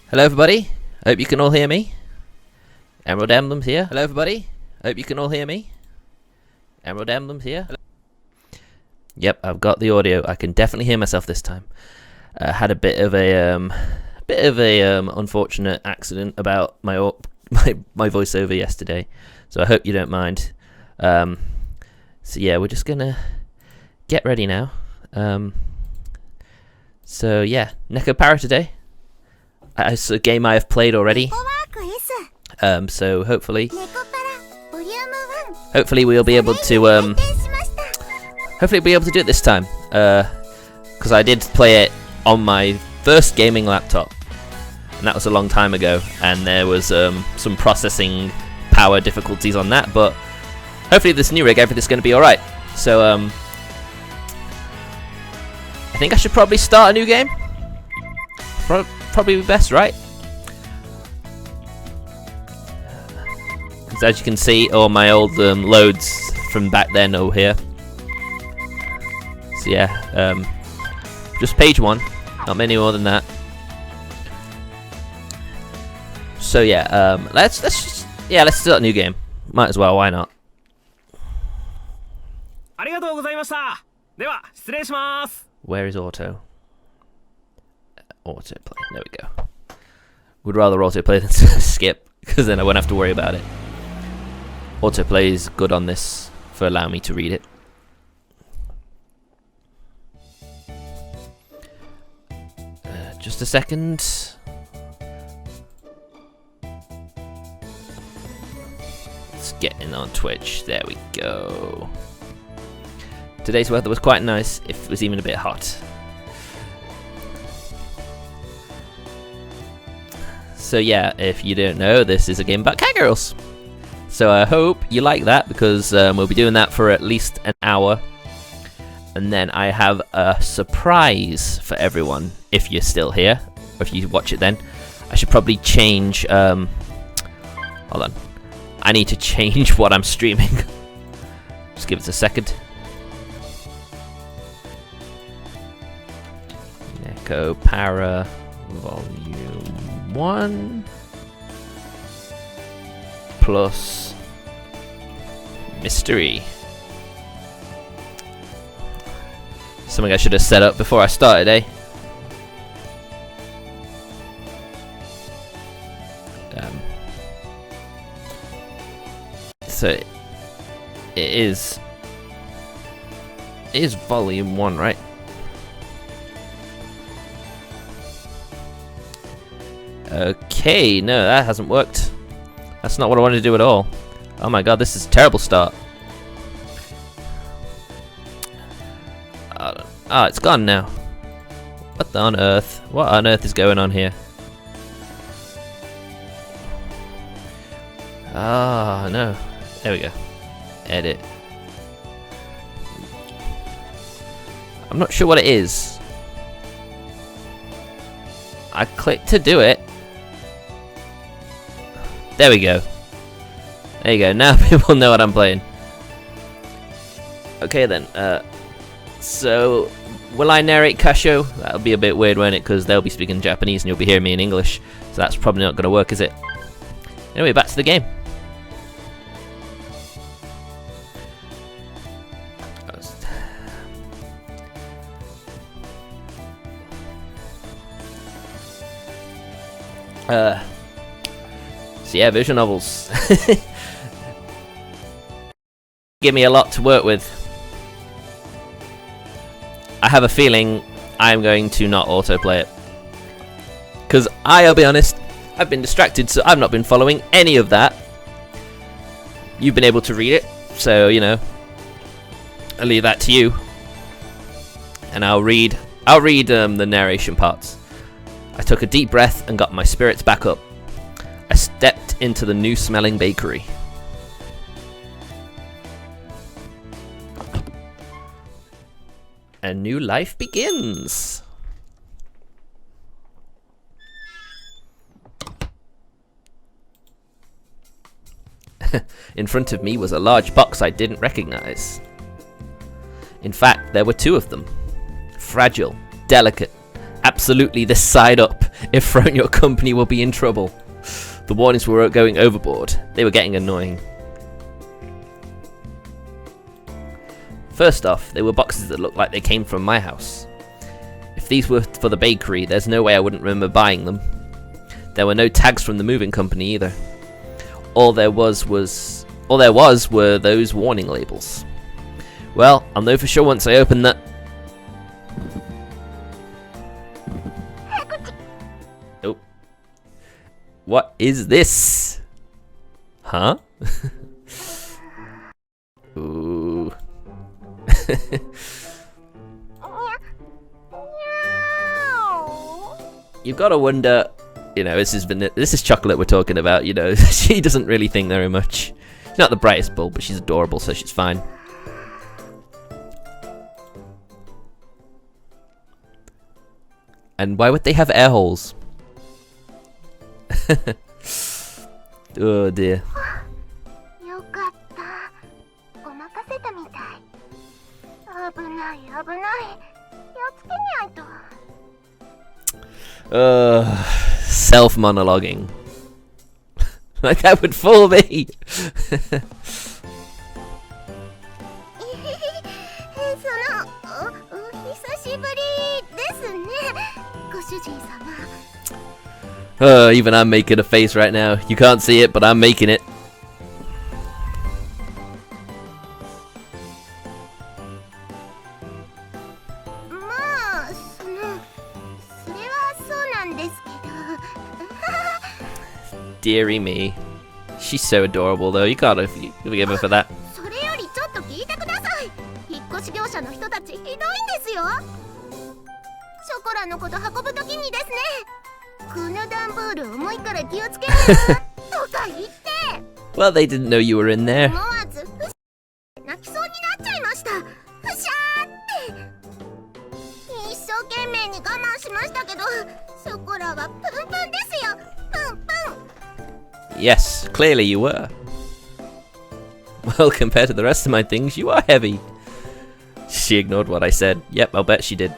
Hello everybody, hope you can all hear me. Emerald Emblem's here. Hello everybody, hope you can all hear me. Emerald Emblem's here. Hello. Yep, I've got the audio. I can definitely hear myself this time. Had a bit of a unfortunate accident about my voiceover yesterday, so I hope you don't mind. So yeah, we're just gonna get ready now. So yeah, Nekopara today. It's a game I have played already. So hopefully we'll be able to do it this time. Because I did play it on my first gaming laptop, and that was a long time ago, and there was some processing power difficulties on that, but hopefully this new rig, everything's going to be alright. So I think I should probably start a new game. Probably best, right? Because as you can see, all my old loads from back then are here. So yeah, just page 1, not many more than that. So yeah, let's start a new game. Might as well, why not? Where is auto? Autoplay. There we go. Would rather autoplay than skip, because then I won't have to worry about it. Autoplay is good on this for allowing me to read it. Just a second. Let's get in on Twitch. There we go. Today's weather was quite nice, if it was even a bit hot. So yeah, if you don't know, this is a game about cat girls. So I hope you like that, because we'll be doing that for at least an hour. And then I have a surprise for everyone, if you're still here, or if you watch it then. I should probably change, hold on. I need to change what I'm streaming. Just give us a second. Nekopara Volume 1 plus mystery. Something I should have set up before I started, eh? So it is volume 1, right? Okay, no, that hasn't worked. That's not what I wanted to do at all. Oh my god, this is a terrible start. Oh, it's gone now. What on earth? What on earth is going on here? Ah, no. There we go. Edit. I'm not sure what it is. I clicked to do it. There we go. There you go. Now people know what I'm playing. Okay then. So will I narrate Kasho? That'll be a bit weird, won't it? Because they'll be speaking Japanese and you'll be hearing me in English. So that's probably not going to work, is it? Anyway, back to the game. So yeah, visual novels. Give me a lot to work with. I have a feeling I'm going to not autoplay it. Because I'll be honest, I've been distracted, so I've not been following any of that. You've been able to read it, so, you know, I'll leave that to you. And I'll read the narration parts. I took a deep breath and got my spirits back up. I stepped into the new smelling bakery. A new life begins. In front of me was a large box I didn't recognize. In fact, there were 2 of them. Fragile, delicate, absolutely this side up, If thrown, your company will be in trouble. The warnings were going overboard. They were getting annoying. First off, they were boxes that looked like they came from my house. If these were for the bakery, there's no way I wouldn't remember buying them. There were no tags from the moving company either. All there was were those warning labels. Well, I'll know for sure once I open that. Oh. What is this? Huh? Ooh. You've got to wonder, you know, this is Chocolate we're talking about, you know. She doesn't really think very much. She's not the brightest bulb, but she's adorable, so she's fine. And why would they have air holes? Oh dear. Self-monologuing. Like that would fool me. Even I'm making a face right now. You can't see it, but I'm making it. Dearie me. She's so adorable though. You gotta forgive her for that. Well, they didn't know you were in there. Yes, clearly you were. Well, compared to the rest of my things, you are heavy. She ignored what I said. Yep, I'll bet she did.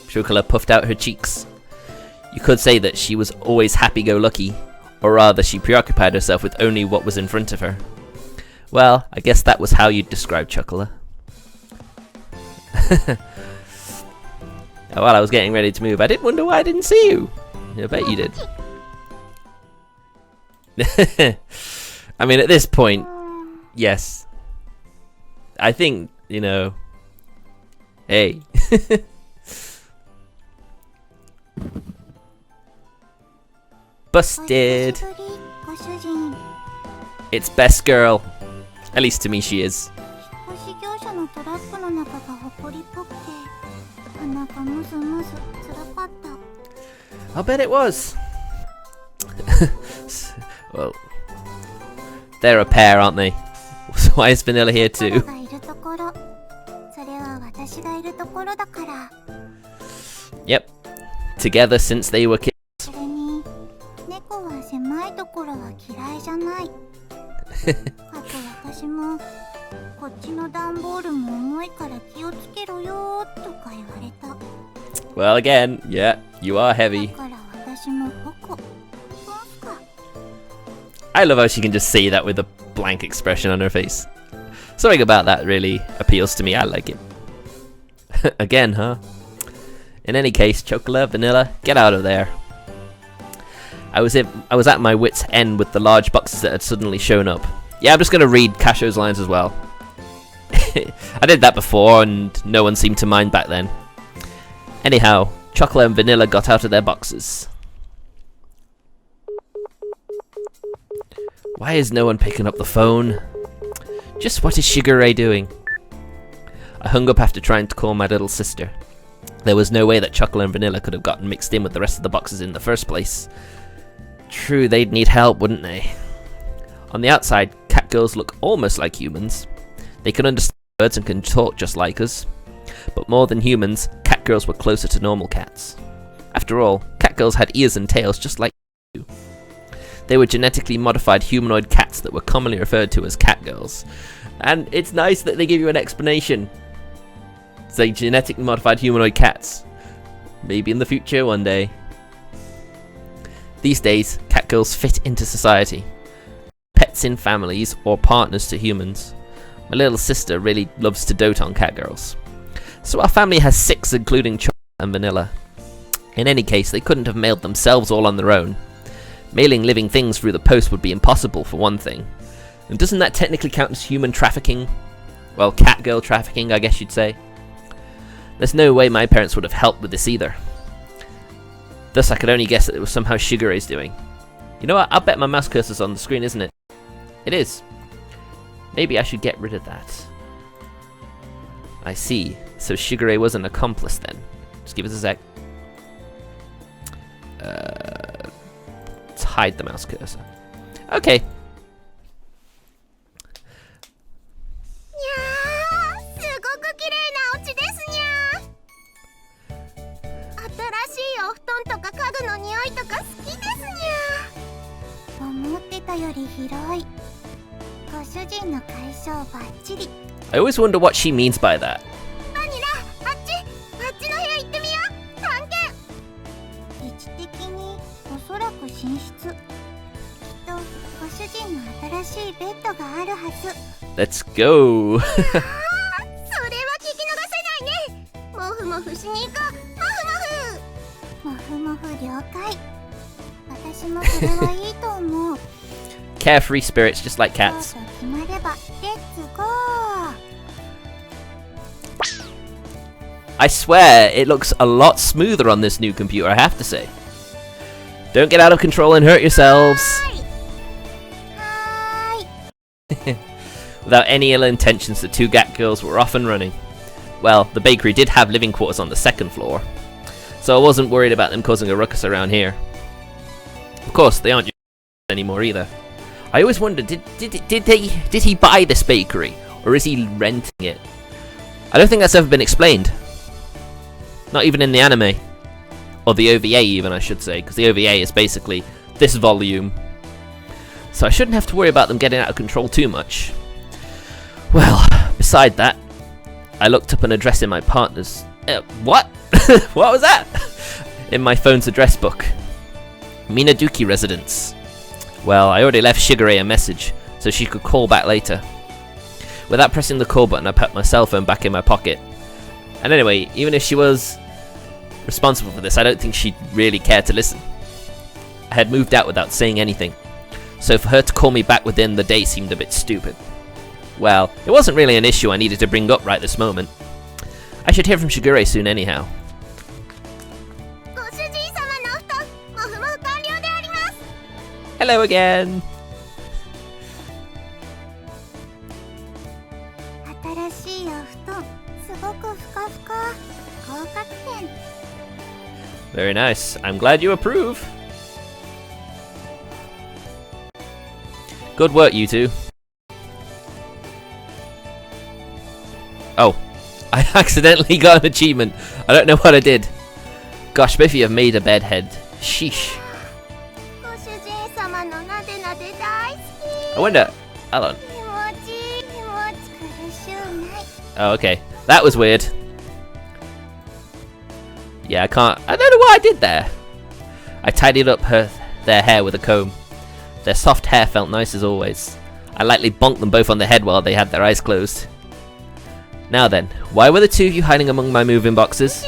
Chocola puffed out her cheeks. You could say that she was always happy-go-lucky, or rather she preoccupied herself with only what was in front of her. Well, I guess that was how you'd describe Chocola. While I was getting ready to move, I did wonder why I didn't see you. I bet you did. I mean, at this point, yes. I think, you know... Hey. Busted. It's best girl. At least to me she is. I'll bet it was. Well, they're a pair, aren't they? So why is Vanilla here too? Yep. Together since they were kids. Well, again, yeah, you are heavy. I love how she can just say that with a blank expression on her face. Something about that really appeals to me. I like it. Again, huh? In any case, Chocolate, Vanilla, get out of there. I was at my wit's end with the large boxes that had suddenly shown up. Yeah, I'm just going to read Casho's lines as well. I did that before and no one seemed to mind back then. Anyhow, Chocolate and Vanilla got out of their boxes. Why is no one picking up the phone? Just what is Sugar Ray doing? I hung up after trying to call my little sister. There was no way that Chocolate and Vanilla could have gotten mixed in with the rest of the boxes in the first place. True, they'd need help, wouldn't they? On the outside, cat girls look almost like humans. They can understand words and can talk just like us. But more than humans, cat girls were closer to normal cats. After all, cat girls had ears and tails just like you. They were genetically modified humanoid cats that were commonly referred to as cat girls. And it's nice that they give you an explanation. Say genetically modified humanoid cats. Maybe in the future one day. These days, cat girls fit into society. Pets in families or partners to humans. My little sister really loves to dote on cat girls. So our family has 6, including Chocolate and Vanilla. In any case, they couldn't have mailed themselves all on their own. Mailing living things through the post would be impossible, for one thing. And doesn't that technically count as human trafficking? Well, cat girl trafficking, I guess you'd say. There's no way my parents would have helped with this either. Thus, I could only guess that it was somehow Shigure's doing. You know what? I'll bet my mouse cursor's on the screen, isn't it? It is. Maybe I should get rid of that. I see. So Shigure was an accomplice then. Just give us a sec. Let's hide the mouse cursor. Okay. I always wonder what she means by that. Let's go. Carefree spirits, just like cats. I swear, it looks a lot smoother on this new computer, I have to say. Don't get out of control and hurt yourselves. Without any ill intentions, the 2 gat girls were off and running. Well, the bakery did have living quarters on the 2nd floor, so I wasn't worried about them causing a ruckus around here. Of course, they aren't anymore either. I always wondered, did he buy this bakery, or is he renting it? I don't think that's ever been explained. Not even in the anime. Or the OVA even, I should say, because the OVA is basically this volume. So I shouldn't have to worry about them getting out of control too much. Well, beside that, I looked up an address in my partner's... what? What was that? In my phone's address book. Minaduki residence. Well, I already left Shigure a message, so she could call back later. Without pressing the call button, I put my cell phone back in my pocket. And anyway, even if she was responsible for this, I don't think she'd really care to listen. I had moved out without saying anything, so for her to call me back within the day seemed a bit stupid. Well, it wasn't really an issue I needed to bring up right this moment. I should hear from Shigure soon anyhow. Hello again! Very nice. I'm glad you approve. Good work, you two. Oh, I accidentally got an achievement. I don't know what I did. Gosh, both of you have made a bedhead. Sheesh. I wonder. Hold on. Oh, okay. That was weird. Yeah, I can't. I don't know what I did there. I tidied up their hair with a comb. Their soft hair felt nice as always. I lightly bonked them both on the head while they had their eyes closed. Now then, why were the 2 of you hiding among my moving boxes?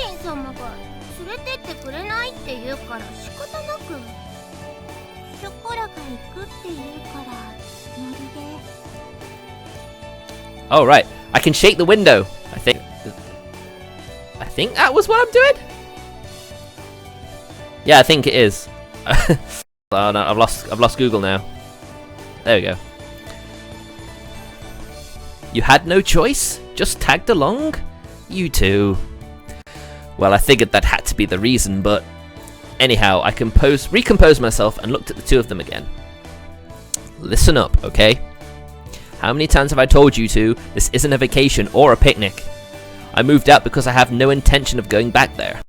Oh right, I can shake the window. I think that was what I'm doing. Yeah, I think it is. Oh no, I've lost Google now. There we go. You had no choice? Just tagged along? You two. Well, I figured that had to be the reason, but anyhow, I recomposed myself and looked at the 2 of them again. Listen up, okay? How many times have I told you two, this isn't a vacation or a picnic? I moved out because I have no intention of going back there.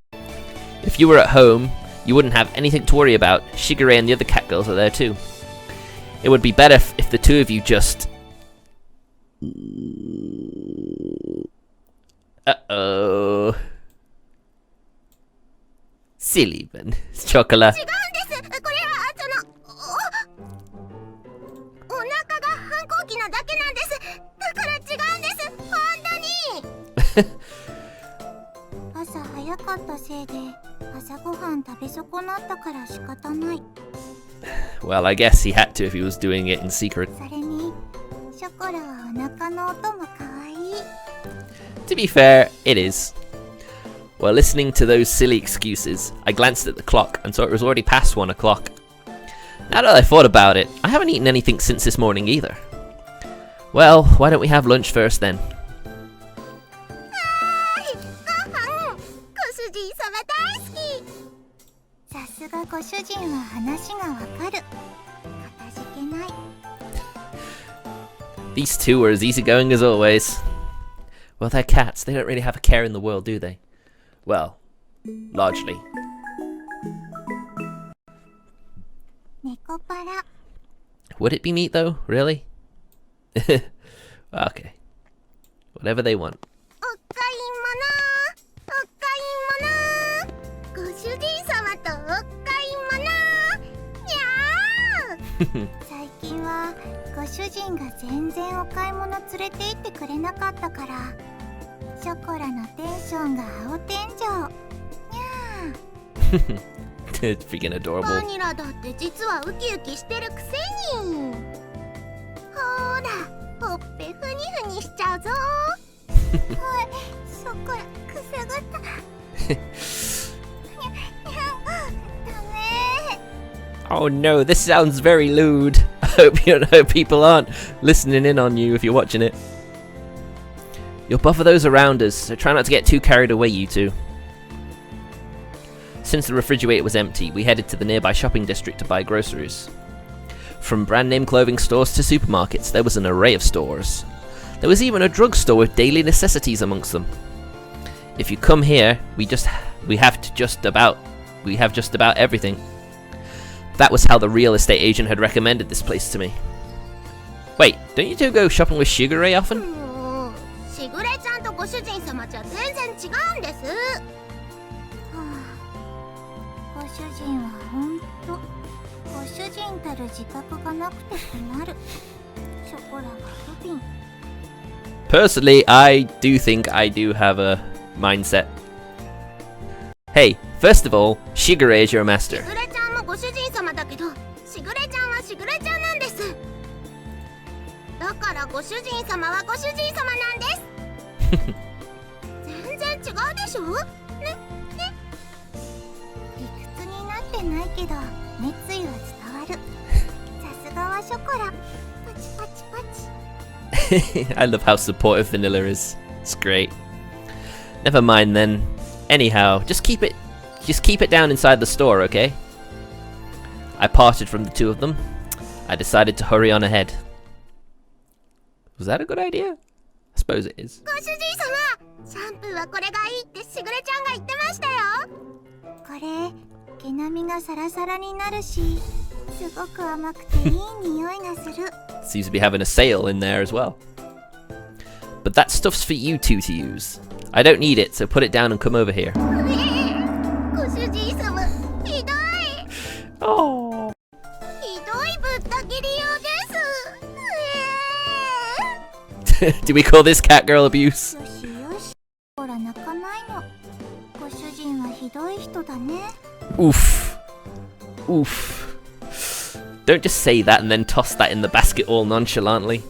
If you were at home, you wouldn't have anything to worry about. Shigure and the other cat girls are there too. It would be better if the 2 of you just... Uh-oh. silly man. Chocolate. 違うんです。これはお腹が反抗期なだけなんです。だから違うんです。本当に。朝早かったせいで朝ごはん食べ損なったから仕方ない。 Well, I guess he had to if he was doing it in secret. それにショコラはお腹の音も可愛い。 To be fair, it is. Well, listening to those silly excuses, I glanced at the clock and saw it was already past 1 o'clock. Now that I thought about it, I haven't eaten anything since this morning either. Well, why don't we have lunch first then? ご主人様大好き。さすがご主人は話がわかる。かたじけない。 These two were as easygoing as always. Well, they're cats. They don't really have a care in the world, do they? Well, largely. Nekopara. Would it be meat though? Really? Okay. Whatever they want. お買い物。ご主人様とお買い物。にゃー。最近はご主人が全然お買い物連れて行ってくれなかったから、ショコラのテンションが青天井。にゃー。It's freaking adorable. バニラだって実はウキウキしてるくせに。ほーら、ほっぺふにふにしちゃうぞ。おい、ショコラくすぐった。ダメ。 Oh no, this sounds very lewd. I hope people aren't listening in on you if you're watching it. You'll buffer those around us, so try not to get too carried away, you two. Since the refrigerator was empty, we headed to the nearby shopping district to buy groceries. From brand name clothing stores to supermarkets, there was an array of stores. There was even a drugstore with daily necessities amongst them. If you come here, we have just about everything. That was how the real estate agent had recommended this place to me. Wait, don't you two go shopping with Shigure often? しぐれちゃんとご主人様じゃ全然違うんです。ご主人はほんとご主人たる自覚がなくて困る。ショコラが不憫。 Personally, I do think I do have a mindset. Hey, first of all, Shigure is your master. しぐれちゃんもご主人様だけど、しぐれちゃんはしぐれちゃんなんです。だからご主人様はご主人様なんです。全然違うでしょ。ね。理屈になってないけど熱意は伝わる。さすがはショコラ。パチパチパチ。I love how supportive Vanilla is. It's great. Never mind then. Anyhow, just keep it down inside the store, okay? I parted from the two of them. I decided to hurry on ahead. Was that a good idea? I suppose it is. ご主人様、シャンプーはこれがいいってしぐれちゃんが言ってましたよ。これ、毛並みがサラサラになるし、すごく甘くていい匂いがする。 Seems to be having a sale in there as well. But that stuff's for you two to use. I don't need it, so put it down and come over here. ご主人様、ひどい。Oh. ひどいぶった切りようです。Do we call this cat girl abuse? よしよし、ほら泣かないの。ご主人はひどい人だね。 Oof. Oof. Don't just say that and then toss that in the basket all nonchalantly.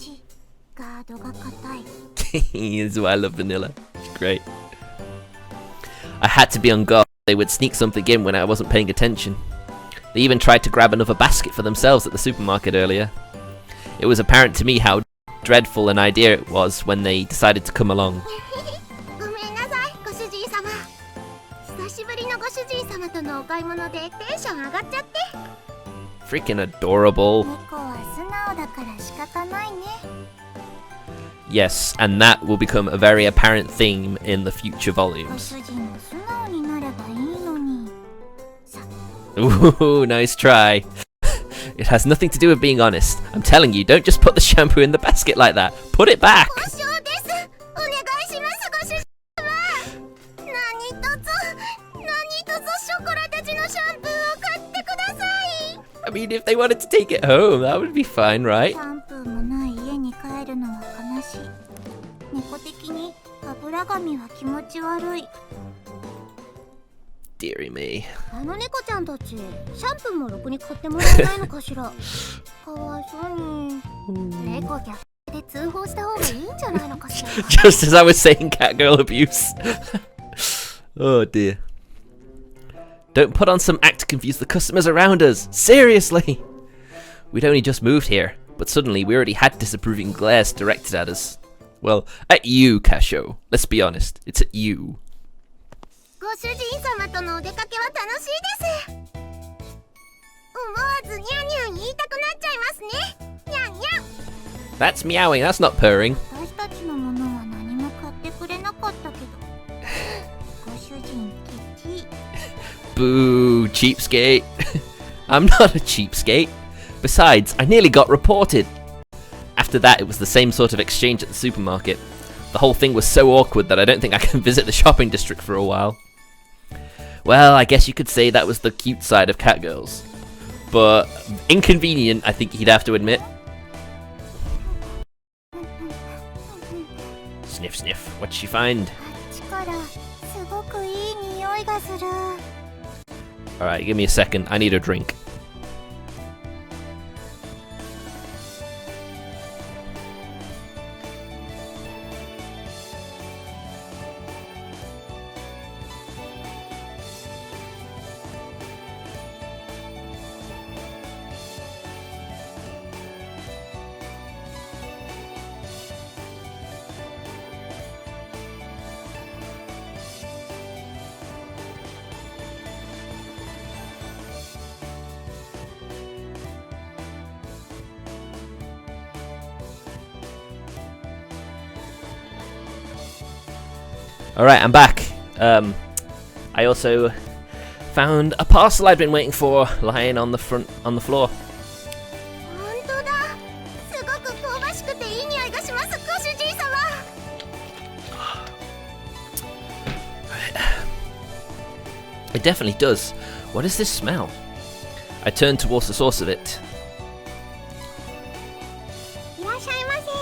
ガードが硬い。This is why I love Vanilla. It's great. I had to be on guard. They would sneak something in when I wasn't paying attention. They even tried to grab another basket for themselves at the supermarket earlier. It was apparent to me how dreadful an idea it was when they decided to come along. ごめんなさい、ご主人様。久しぶりのご主人様とのお買い物でテンション上がっちゃって。 Freaking adorable. 猫は素直だから仕方ないね。 Yes, and that will become a very apparent theme in the future ご volumes. 主人も素直になればいいのに。さ、 Ooh, nice try. It has nothing to do with being honest. I'm telling you, don't just put the shampoo in the basket like that. Put it back. 交渉です。お願いします、ご主人様。何とぞショコラで I mean, if they wanted to take it home, that would be fine, right? シャンプーもない家に帰るのは悲しい。猫的に油紙は気持ち悪い。Deary me. あの猫ちゃんたち、シャンプーもろくに買ってもらえないのかしら。かわいそうに。猫虐で通報した方がいいんじゃないのかしら。Just as I was saying catgirl abuse. Oh dear. Don't put on some act to confuse the customers around us. Seriously! We'd only just moved here, but suddenly we already had disapproving glares directed at us. Well, at you, Casho. Let's be honest, it's at you. ご主人様とのお出かけは楽しいです。思わずニャンニャン言いたくなっちゃいますね。ニャンニャン。That's meowing, that's not purring. 私たちのものは何も買ってくれなかったけど。ご主人ケチ。Boo, cheapskate. I'm not a cheapskate. Besides, I nearly got reported. After that, it was the same sort of exchange at the supermarket. The whole thing was so awkward that I don't think I can visit the shopping district for a while. Well, I guess you could say that was the cute side of catgirls. But inconvenient, I think he'd have to admit. Sniff, sniff. What'd she find? Alright, give me a second. I need a drink. Alright, I'm back. I also found a parcel I'd been waiting for lying on the floor. 本当だ。すごく香ばしくていい匂いがします、ご主人様。It definitely does. What is this smell? I turned towards the source of it. いらっしゃいませ。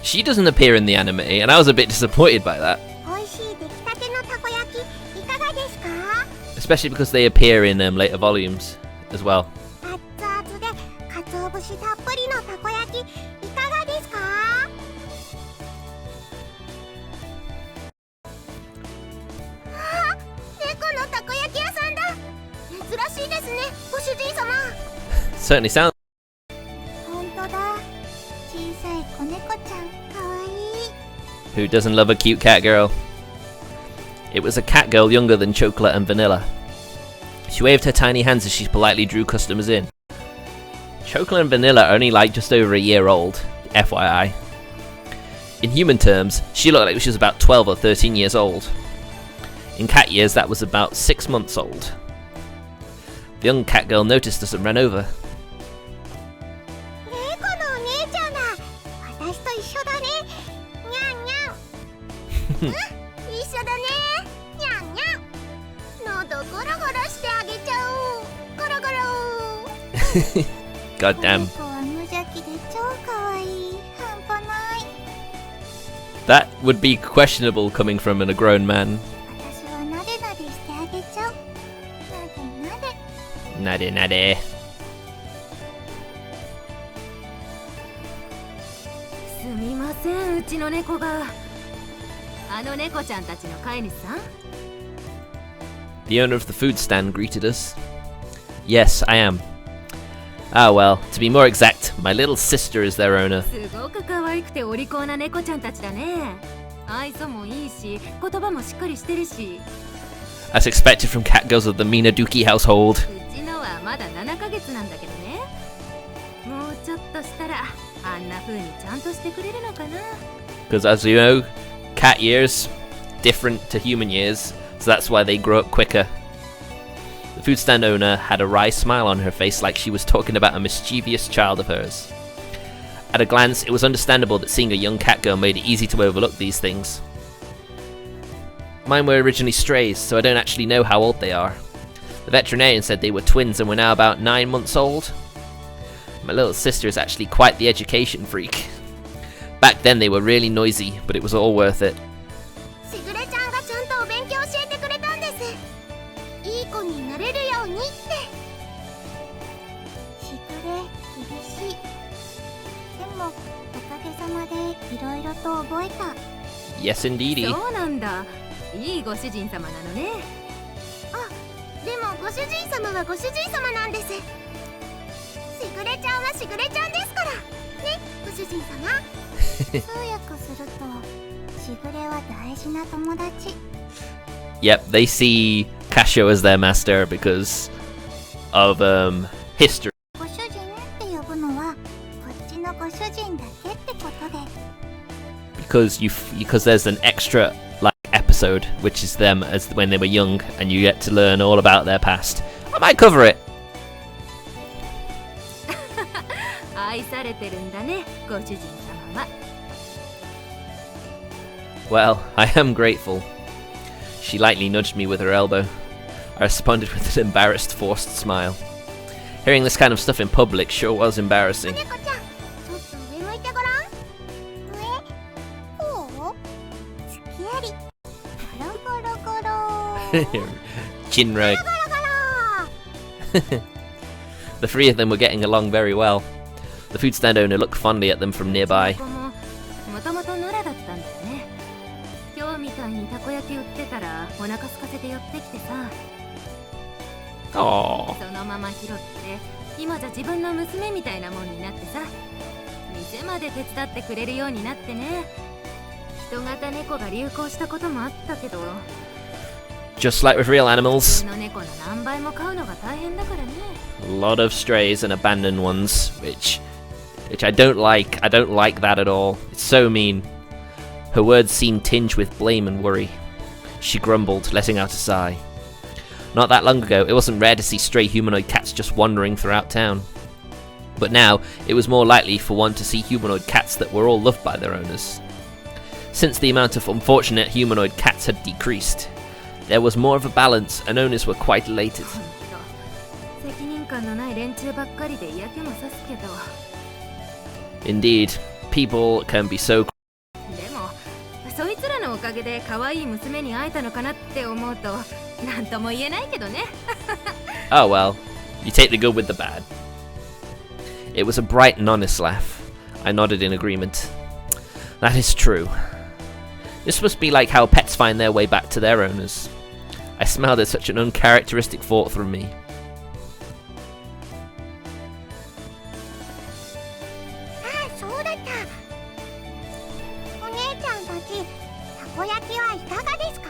She doesn't appear in the anime, and I was a bit disappointed by that. 美味しい出来たてのたこ焼き、いかがですか？ Especially because they appear in later volumes as well. 熱々で鰹節たっぷりのたこ焼き、いかがですか？あ、猫のたこ焼き屋さんだ。珍しいですね、ご主人様。Certainly sounds. 本当だ。小さい子猫ちゃん、かわいい。 Who doesn't love a cute cat girl? It was a cat girl younger than Chocolate and Vanilla. She waved her tiny hands as she politely drew customers in. Chocolate and Vanilla are only like just over a year old, FYI. In human terms, she looked like she was about 12 or 13 years old. In cat years, that was about 6 months old. The young cat girl noticed us and ran over. 猫のお姉ちゃんだ。私と一緒だね。にゃんにゃん。一緒だね。にゃんにゃん。喉ゴロゴロしてあげちゃおう。ゴロゴロ。God damn. 猫は無邪気で超かわいい。半端ない。 That would be questionable coming from a grown man. 私はなでなでしてあげちゃう。なでなで。 Nade nade. すみません、うちの猫が。あの猫ちゃんたちの飼い主さん？ The owner of the food stand greeted us. Yes, I am. Ah well, to be more exact, my little sister is their owner. すごく可愛くてお利口な猫ちゃんたちだね。愛想もいいし、言葉もしっかりしてるし。As expected from cat girls of the Minaduki household. うちのはまだ7ヶ月なんだけどね。もうちょっとしたらあんな風にちゃんとしてくれるのかな。 Because as you know, cat years different to human years, so that's why they grow up quicker. The food stand owner had a wry smile on her face like she was talking about a mischievous child of hers. At a glance, it was understandable that seeing a young cat girl made it easy to overlook these things. Mine were originally strays, so I don't actually know how old they are. The veterinarian said they were twins and were now about 9 months old. My little sister is actually quite the education freak. Back then they were really noisy, but it was all worth it. しぐれちゃんがちゃんとお勉強教えてくれたんです。いい子になれるようにって。しぐれ、厳しい。でも、おかげさまでいろいろと覚えた。Yes, indeedy. そうなんだ。いいご主人様なのね。あ、でもご主人様はご主人様なんです。しぐれちゃんはしぐれちゃんですから。ね、ご主人様。通訳すると、しぐれは大事な友達。Yep, they see Casio as their master because of history. ご主人って呼ぶのは、こっちのご主人だけってことで。Because there's an extra like episode which is them as when they were young and you get to learn all about their past. I might cover it. 愛されてるんだね、ご主人様は。Well, I am grateful. She lightly nudged me with her elbow. I responded with an embarrassed, forced smile. Hearing this kind of stuff in public sure was embarrassing. 猫ちゃん、ちょっと上向いてごらん。上、こう、つきあり。ゴロゴロゴロ。 Jinra. ゴロゴロ。 The three of them were getting along very well. The food stand owner looked fondly at them from nearby. ここももともと野良だったんだよね。今日みたいにたこ焼き売ってたらお腹空かせて寄ってきてさ。 Aww. そのまま拾って今じゃ自分の娘みたいなもんになってさ。店まで手伝ってくれるようになってね。人型猫が流行したこともあったけど。 Just like with real animals. 普通の猫の何倍も飼うのが大変だからね。 A lot of strays and abandoned ones, which I don't like. I don't like that at all. It's so mean. Her words seemed tinged with blame and worry. She grumbled, letting out a sigh. Not that long ago, it wasn't rare to see stray humanoid cats just wandering throughout town. But now, it was more likely for one to see humanoid cats that were all loved by their owners. Since the amount of unfortunate humanoid cats had decreased, there was more of a balance and owners were quite elated. 責任感のない連中ばっかりで嫌気もさすけど。 Indeed, people can be so. でもそいつらのおかげで可愛い娘に会えたのかなって思うとなんとも言えないけどね。Oh well, you take the good with the bad. It was a bright and honest laugh. I nodded in agreement. That is true. This must be like how pets find their way back to their owners. I smiled at such an uncharacteristic thought from me. あ、そうだった。お姉ちゃんたち、たこ焼きはいかがですか？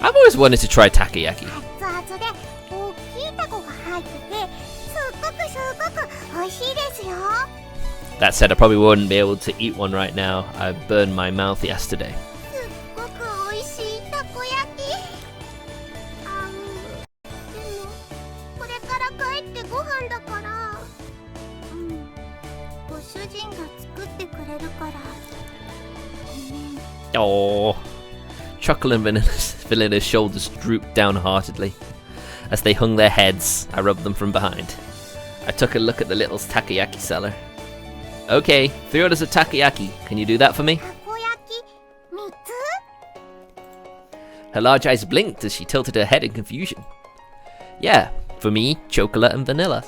I've always wanted to try takoyaki. 熱々で大きいタコが入ってて、すっごく美味しいですよ。 That said, I probably wouldn't be able to eat one right now. I burned my mouth yesterday. すっごく美味しいたこ焼き。でもこれから帰ってご飯だから。ご主人が作ってくれるから。ごめん。 Oh. Chuckle and Vanilla's shoulders drooped downheartedly. As they hung their heads, I rubbed them from behind. I took a look at the little takoyaki seller. Okay, 3 orders of takoyaki. Can you do that for me? たこ焼き3つ？ Her large eyes blinked as she tilted her head in confusion. Yeah, for me, chocolate and vanilla.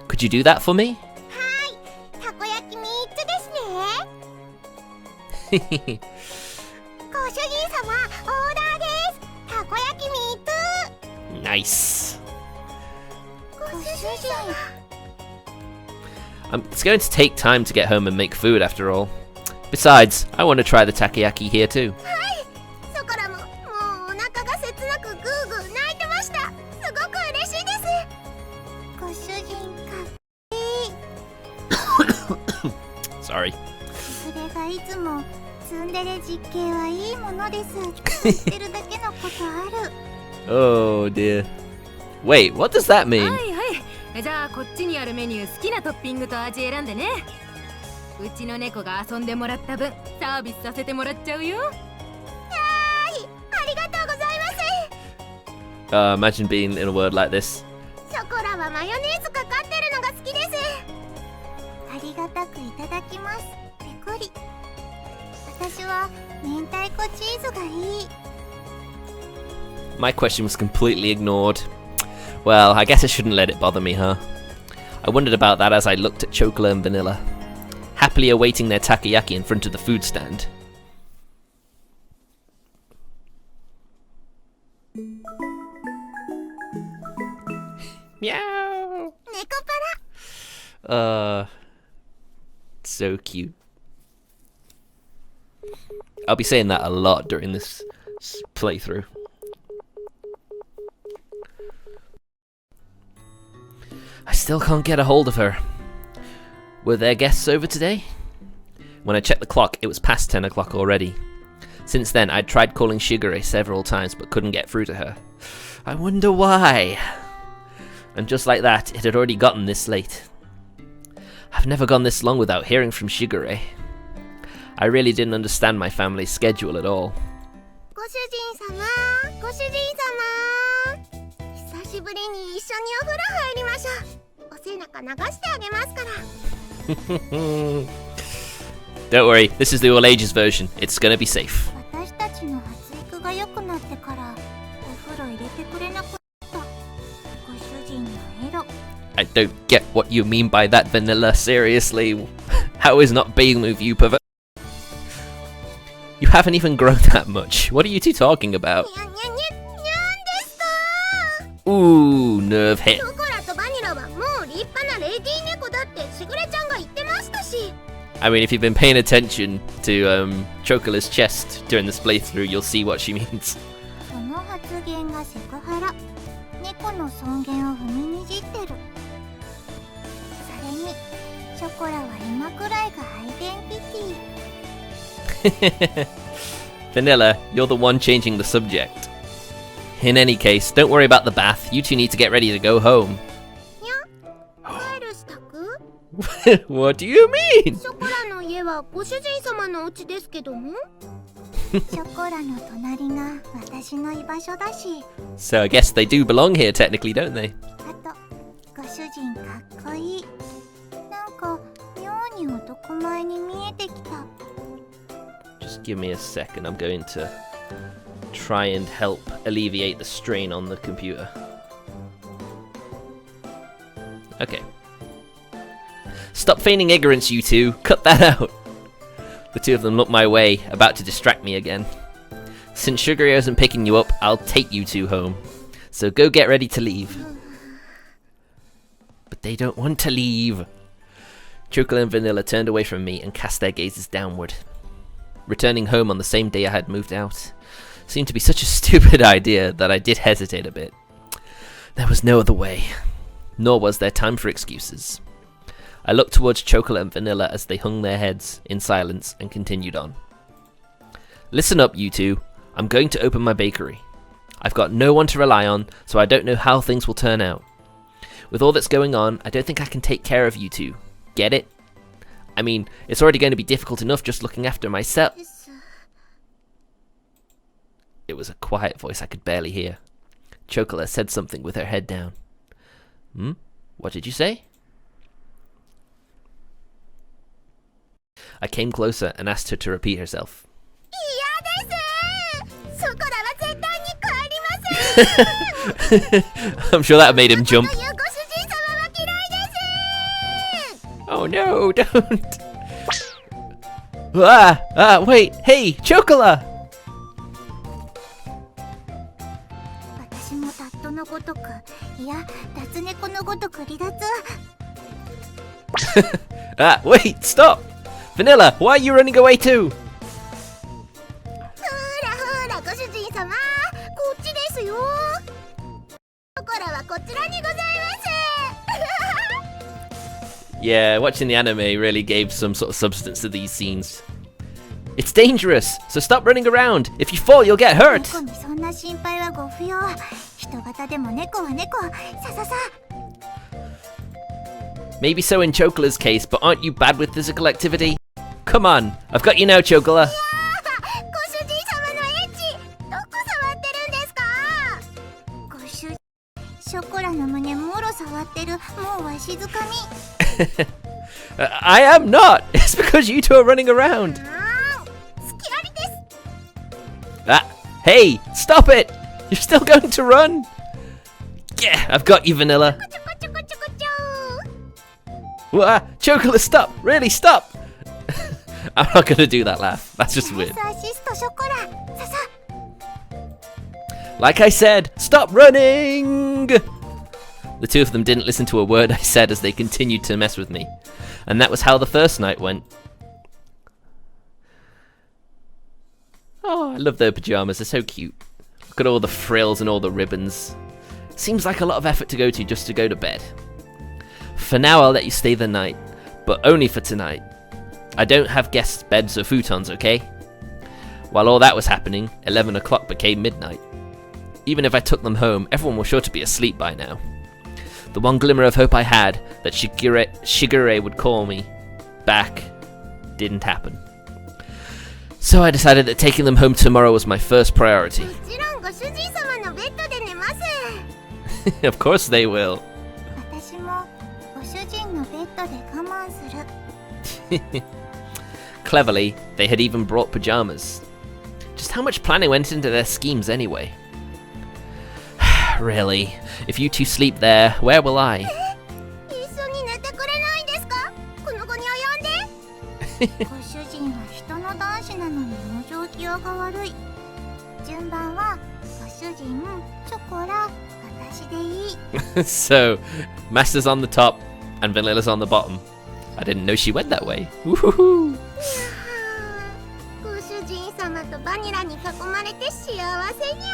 Could you do that for me? はい、たこ焼き3つですね。ご主人様、オーダーです。たこ焼き3つ。 Nice. ご主人。It's going to take time to get home and make food after all. Besides, I want to try the takoyaki here too. はい、ソコラももうお腹が切なくグーグー泣いてました。すごく嬉しいです。ご主人かっこいい。 Sorry. それがいつもツンデレ実刑はいいものですって言ってるだけのことある。Oh dear. Wait, what does that mean? はいはい。じゃあこっちにあるメニュー好きなトッピングと味選んでね。うちの猫が遊んでもらった分サービスさせてもらっちゃうよ。はい、ありがとうございます。Imagine being in a world like this. ショコラはマヨネーズかかってるのが好きです。ありがたくいただきます。ペコリ。私は明太子チーズがいい。My question was completely ignored. Well, I guess I shouldn't let it bother me, huh? I wondered about that as I looked at Chocolate and Vanilla, happily awaiting their takoyaki in front of the food stand. Meow! Nekopara! So cute. I'll be saying that a lot during this playthrough. I still can't get a hold of her. Were there guests over today? When I checked the clock, it was past 10 o'clock already. Since then, I'd tried calling Shigure several times but couldn't get through to her. I wonder why? And just like that, it had already gotten this late. I've never gone this long without hearing from Shigure. I really didn't understand my family's schedule at all. ご主人様、ご主人様。久しぶりに一緒にお風呂入りましょう。お背中流してあげますから。Don't worry, this is the all ages version. It's gonna be safe. 私たちの発育が良くなってからお風呂入れてくれなくなった。ご主人のエロ。I don't get what you mean by that, Vanilla. Seriously, how is not being with you pervert? You haven't even grown that much. What are you two talking about? にゃにゃにゃ、にゃんですか。 Ooh, nerve hit. ショコラとバニラはもう立派なレディー猫だってしぐれちゃんが言ってましたし。I mean, if you've been paying attention to Chocola's chest during this playthrough, you'll see what she means. その発言がセクハラ。猫の尊厳を踏みにじってる。それに、ショコラは今くらいがアイデンティティ。Vanilla, you're the one changing the subject. In any case, don't worry about the bath. You two need to get ready to go home. にゃ、帰る支度？ What do you mean? ショコラの家はご主人様のお家ですけども。ショコラの隣が私の居場所だし。 So I guess they do belong here technically, don't they? あと、ご主人かっこいい。なんか妙に男前に見えてきた。Just give me a second. I'm going to try and help alleviate the strain on the computer. Okay. Stop feigning ignorance, you two. Cut that out. The two of them look my way, about to distract me again. Since Shugure isn't picking you up, I'll take you two home. So go get ready to leave. But they don't want to leave. Chocolate and Vanilla turned away from me and cast their gazes downward. Returning home on the same day I had moved out seemed to be such a stupid idea that I did hesitate a bit. There was no other way, nor was there time for excuses. I looked towards Chocolate and Vanilla as they hung their heads in silence and continued on. Listen up, you two. I'm going to open my bakery. I've got no one to rely on, so I don't know how things will turn out. With all that's going on, I don't think I can take care of you two. Get it? I mean, it's already going to be difficult enough just looking after myself. It was a quiet voice I could barely hear. Chocolate said something with her head down. What did you say? I came closer and asked her to repeat herself. I'm sure that made him jump. Oh no, don't! Wait, hey, Chocola! 私もタットのごとく、いや、脱猫のごとく離脱。Wait, stop! Vanilla, why are you running away too? ほら、ご主人様、こっちですよ。ショコラはこちらにございます。Yeah, watching the anime really gave some sort of substance to these scenes. It's dangerous, so stop running around. If you fall, you'll get hurt. 猫にそんな心配はご不要。人型でも猫は猫。さささ。Maybe so in Chocola's case, but aren't you bad with physical activity? Come on, I've got you now, Chocola. ご主人様のエッチ、どこ触ってるんですか？ご主ってる。もうわしづかみ。I am not! It's because you two are running around! スキラリです。Ah! Hey! Stop it! You're still going to run! Yeah! I've got you, Vanilla! こちょこちょこちょこちょ。 What? Chocolate, stop! Really, stop! I'm not gonna do that laugh. That's just weird. ナイスアシストショコラ。ささ。 Like I said, stop running! The two of them didn't listen to a word I said as they continued to mess with me. And that was how the first night went. Oh, I love their pajamas. They're so cute. Look at all the frills and all the ribbons. Seems like a lot of effort to go to just to go to bed. For now, I'll let you stay the night, but only for tonight. I don't have guest beds or futons, okay? While all that was happening, 11 o'clock became midnight. Even if I took them home, everyone was sure to be asleep by now. The one glimmer of hope I had, that Shigure would call me back, didn't happen. So I decided that taking them home tomorrow was my first priority. もちろんご主人様のベッドで寝ます。 Of course they will. 私もご主人のベッドで我慢する。 Cleverly, they had even brought pajamas. Just how much planning went into their schemes anyway? Really, if you two sleep there, where will I? 一緒に寝てくれないんですか？この子に及んで。ご主人は人の男子なのに往生際が悪い。順番はご主人、チョコラ、私でいい。 So, Master's on the top and Vanilla's on the bottom. I didn't know she went that way. Woohoo! ご主人様とバニラに囲まれて幸せにゃ。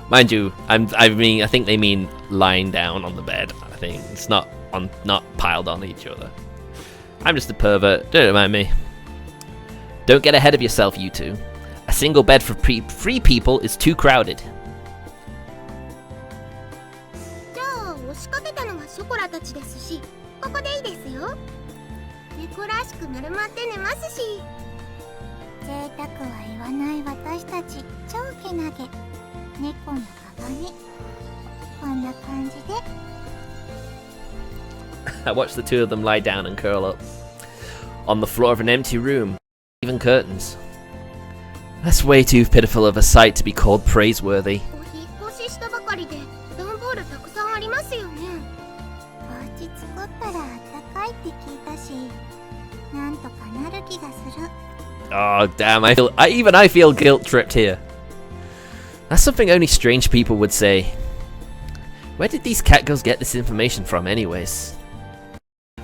Mind you, I think they mean lying down on the bed. I think it's not piled on each other. I'm just a pervert. Don't mind me. Don't get ahead of yourself, you two. A single bed for three people is too crowded. じゃあ押しかけたのはショコラたちですし、ここでいいですよ。猫らしく丸まって寝ますし。贅沢は言わない私たち、超けなげ。猫の鏡。こんな感じで。 I watched the two of them lie down and curl up. On the floor of an empty room, even curtains. That's way too pitiful of a sight to be called praiseworthy. お引っ越ししたばかりで段ボールたくさんありますよね。お家作ったらあったかいって聞いたし、なんとかなる気がする。 Oh damn! I feel guilt tripped here. That's something only strange people would say. Where did these catgirls get this information from, anyways?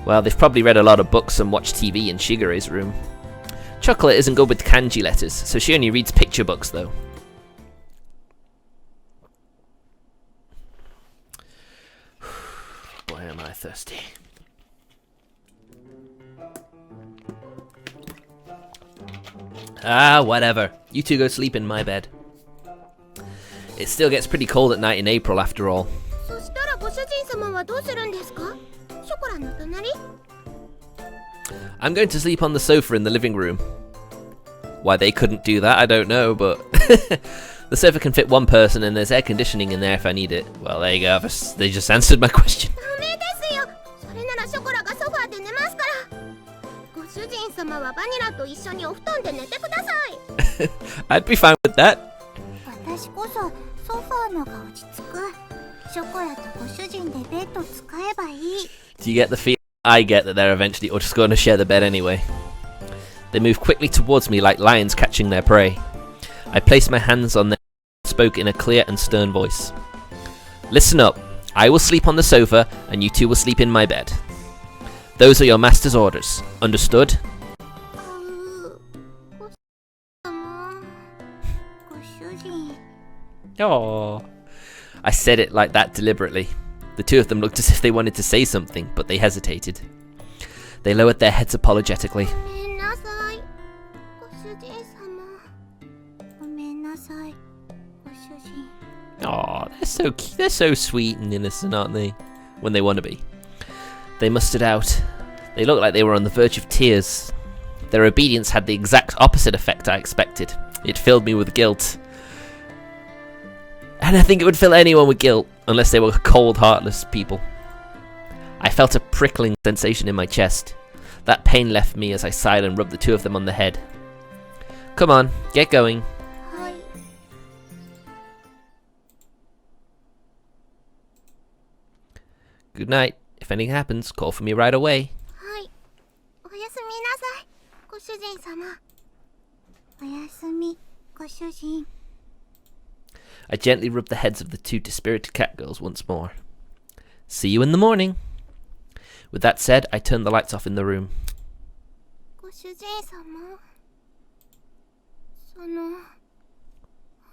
Well, they've probably read a lot of books and watched TV in Shigure's room. Chocolate isn't good with kanji letters, so she only reads picture books, though. Boy, am I thirsty. Ah, whatever. You two go sleep in my bed. It still gets pretty cold at night in April, after all. そしたらご主人様はどうするんですか？ショコラの隣？ I'm going to sleep on the sofa in the living room. Why they couldn't do that, I don't know, but the sofa can fit one person and there's air conditioning in there if I need it. Well, there you go. They just answered my question. ダメですよ。それならショコラがソファーで寝ますから。ご主人様はバニラと一緒にお布団で寝てください。 I'd be fine with that. 私こそソファーのが落ち着く。ショコラとご主人でベッド使えばいい。 Do you get the feeling I get that they're eventually all just going to share the bed anyway? They move quickly towards me like lions catching their prey. I placed my hands on them and spoke in a clear and stern voice. Listen up. I will sleep on the sofa and you two will sleep in my bed. Those are your master's orders. Understood? ご主様。ご主人。 Oh. I said it like that deliberately. The two of them looked as if they wanted to say something, but they hesitated. They lowered their heads apologetically. ごめんなさい。ご主人様。ごめんなさい。ご主人。 Oh, they're so cute. They're so sweet and innocent, aren't they? When they want to be. They mustered out. They looked like they were on the verge of tears. Their obedience had the exact opposite effect I expected. It filled me with guilt. And I think it would fill anyone with guilt, unless they were cold, heartless people. I felt a prickling sensation in my chest. That pain left me as I sighed and rubbed the two of them on the head. Come on, get going. はい。 Good night. If anything happens, call for me right away. はい。おやすみなさい、ご主人様。おやすみ、ご主人。 I gently rubbed the heads of the two dispirited cat girls once more. See you in the morning. With that said, I turned the lights off in the room. ご主人様。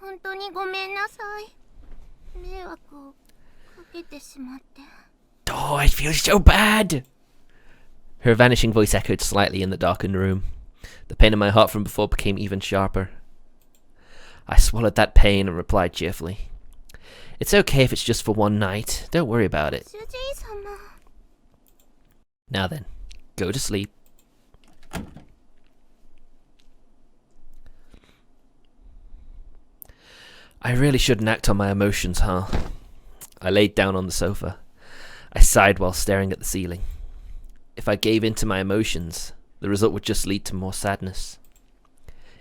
本当にごめんなさい。迷惑をかけてしまって。 Oh, I feel so bad! Her vanishing voice echoed slightly in the darkened room. The pain in my heart from before became even sharper. I swallowed that pain and replied cheerfully. It's okay if it's just for one night. Don't worry about it. 主人様。 Now then, go to sleep. I really shouldn't act on my emotions, huh? I laid down on the sofa. I sighed while staring at the ceiling. If I gave in to my emotions, the result would just lead to more sadness.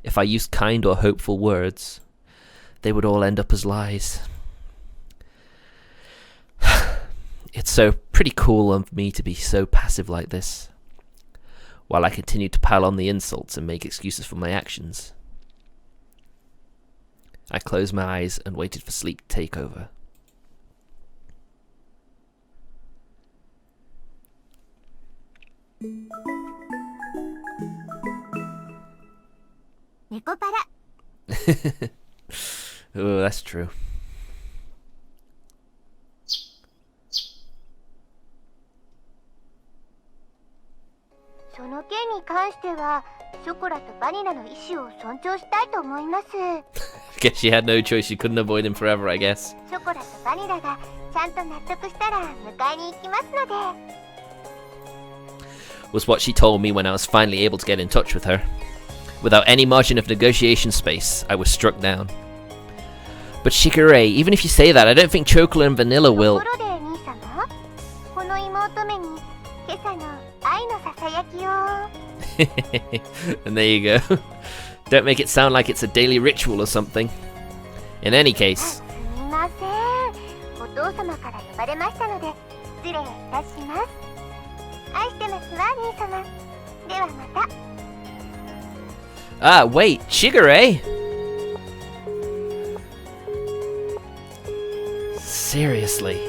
If I used kind or hopeful words, they would all end up as lies. It's so pretty cool of me to be so passive like this, while I continued to pile on the insults and make excuses for my actions. I closed my eyes and waited for sleep to take over. Nekopara. Oh, that's true. その件に関しては、ショコラとバニラの意思を尊重したいと思います。 Guess she had no choice. She couldn't avoid him forever, I guess. ショコラとバニラがちゃんと納得したら迎えに行きますので。 Was what she told me when I was finally able to get in touch with her. Without any margin of negotiation space, I was struck down. But Shigure, even if you say that, I don't think chocolate and vanilla will. ところで兄様、この妹目に今朝の愛のささやきを。 And there you go. Don't make it sound like it's a daily ritual or something. In any case. すみません。お父様から呼ばれましたので失礼いたします。愛してますわ、兄様。ではまた。 Ah, wait, Shigure? Seriously.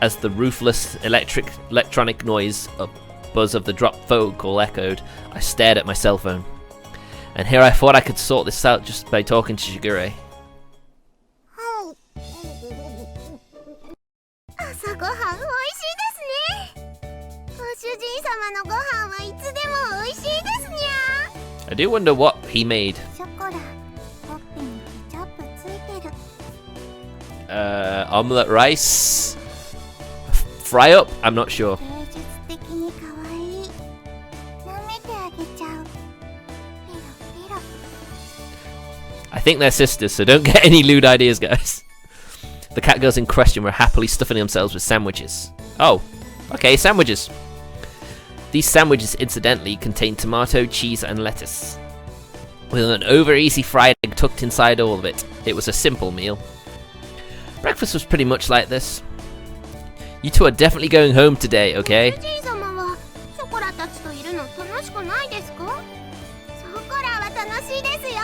As the ruthless electronic noise of buzz of the dropped phone call echoed, I stared at my cell phone. And here I thought I could sort this out just by talking to Shigure. 朝ごはん美味しいですね。ご主人様のご飯はいつでも美味しいですにゃ。 I do wonder what he made. ショコラ、ほっぺにケチャップついてる。Omelette rice? Fry up? I'm not sure. 芸術的に可愛い。舐めてあげちゃう。ペロペロ。 I think they're sisters, so don't get any lewd ideas, guys. The cat girls in question were happily stuffing themselves with sandwiches. Oh, okay, sandwiches. These sandwiches, incidentally, contained tomato, cheese, and lettuce, with an over-easy fried egg tucked inside all of it. It was a simple meal. Breakfast was pretty much like this. You two are definitely going home today, okay? 主人様はショコラたちといるの楽しくないですか？ショコラは楽しいですよ。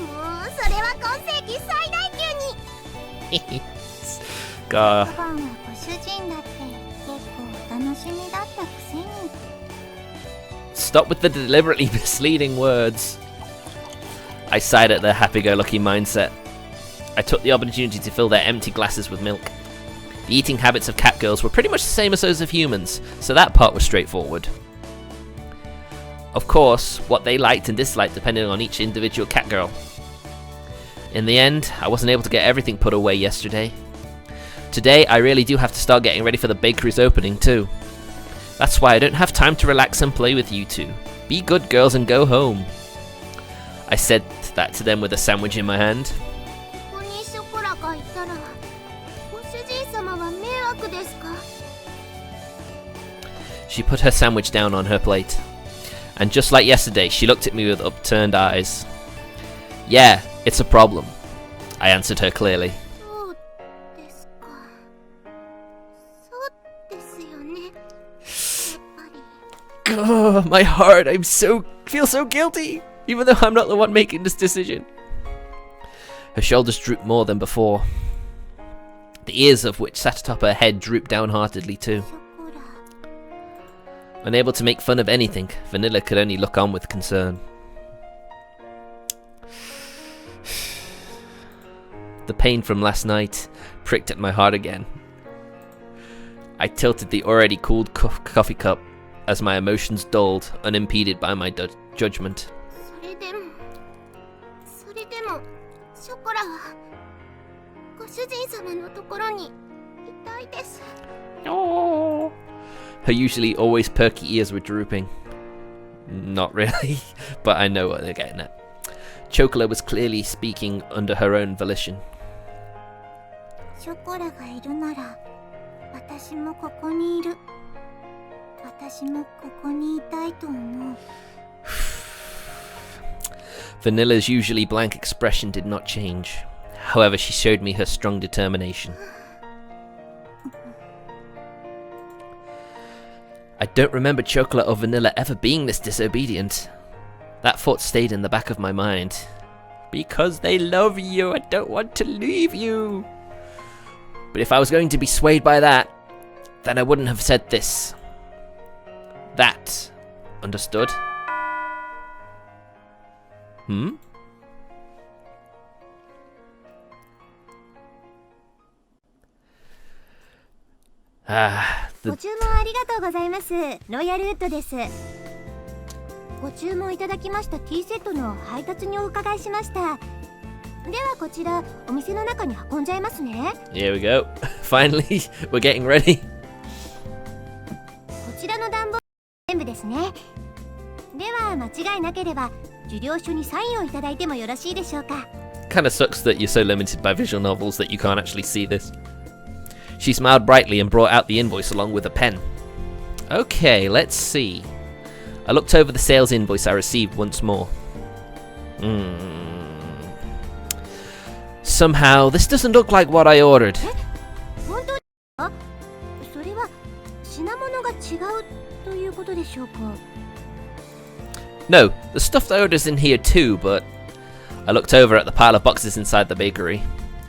もうそれは今世紀最大級に。 God. 晩はご主人だって結構お楽しみだったくせに。 Stop with the deliberately misleading words. I sighed at their happy-go-lucky mindset. I took the opportunity to fill their empty glasses with milk. The eating habits of cat girls were pretty much the same as those of humans, so that part was straightforward. Of course, what they liked and disliked depended on each individual cat girl. In the end, I wasn't able to get everything put away yesterday. Today, I really do have to start getting ready for the bakery's opening too. That's why I don't have time to relax and play with you two. Be good girls and go home. I said that to them with a sandwich in my hand. ここにショコラがいたらご主人様は迷惑ですか？ She put her sandwich down on her plate. And just like yesterday, she looked at me with upturned eyes. Yeah, it's a problem. I answered her clearly. そうですか。そうですよね。やっぱり。 Oh, my heart, feel so guilty, even though I'm not the one making this decision. Her shoulders drooped more than before. The ears of which sat atop her head drooped downheartedly too. ショコラ。 Unable to make fun of anything, Vanilla could only look on with concern. The pain from last night pricked at my heart again. I tilted the already cooled coffee cup as my emotions dulled, unimpeded by my judgment. それでも、ショコラはご主人様のところにいたいです。 Oh. Her usually always perky ears were drooping. Not really, but I know what they're getting at. Chocola was clearly speaking under her own volition. ショコラがいるなら、私もここにいる。私もここにいたいと思う。Vanilla's usually blank expression did not change. However, she showed me her strong determination. I don't remember Chocolate or Vanilla ever being this disobedient. That thought stayed in the back of my mind. Because they love you, I don't want to leave you. But if I was going to be swayed by that, then I wouldn't have said this. That. Understood? Hmm? Ah, ご注文ありがとうございます。ロイヤルウッドです。ご注文いただきましたティーセットの配達にお伺いしました。ではこちらお店の中に運んじゃいますね。Here we go. Finally, we're getting ready. こちらの段ボール全部ですね。では間違いなければ受領書にサインをいただいてもよろしいでしょうか。Kinda sucks that you're so limited by visual novels that you can't actually see this. She smiled brightly and brought out the invoice along with a pen. Okay, let's see. I looked over the sales invoice I received once more. Somehow, this doesn't look like what I ordered. 本当ですか？それは品物が違うということでしょうか。No, the stuff I ordered is in here too, but... I looked over at the pile of boxes inside the bakery.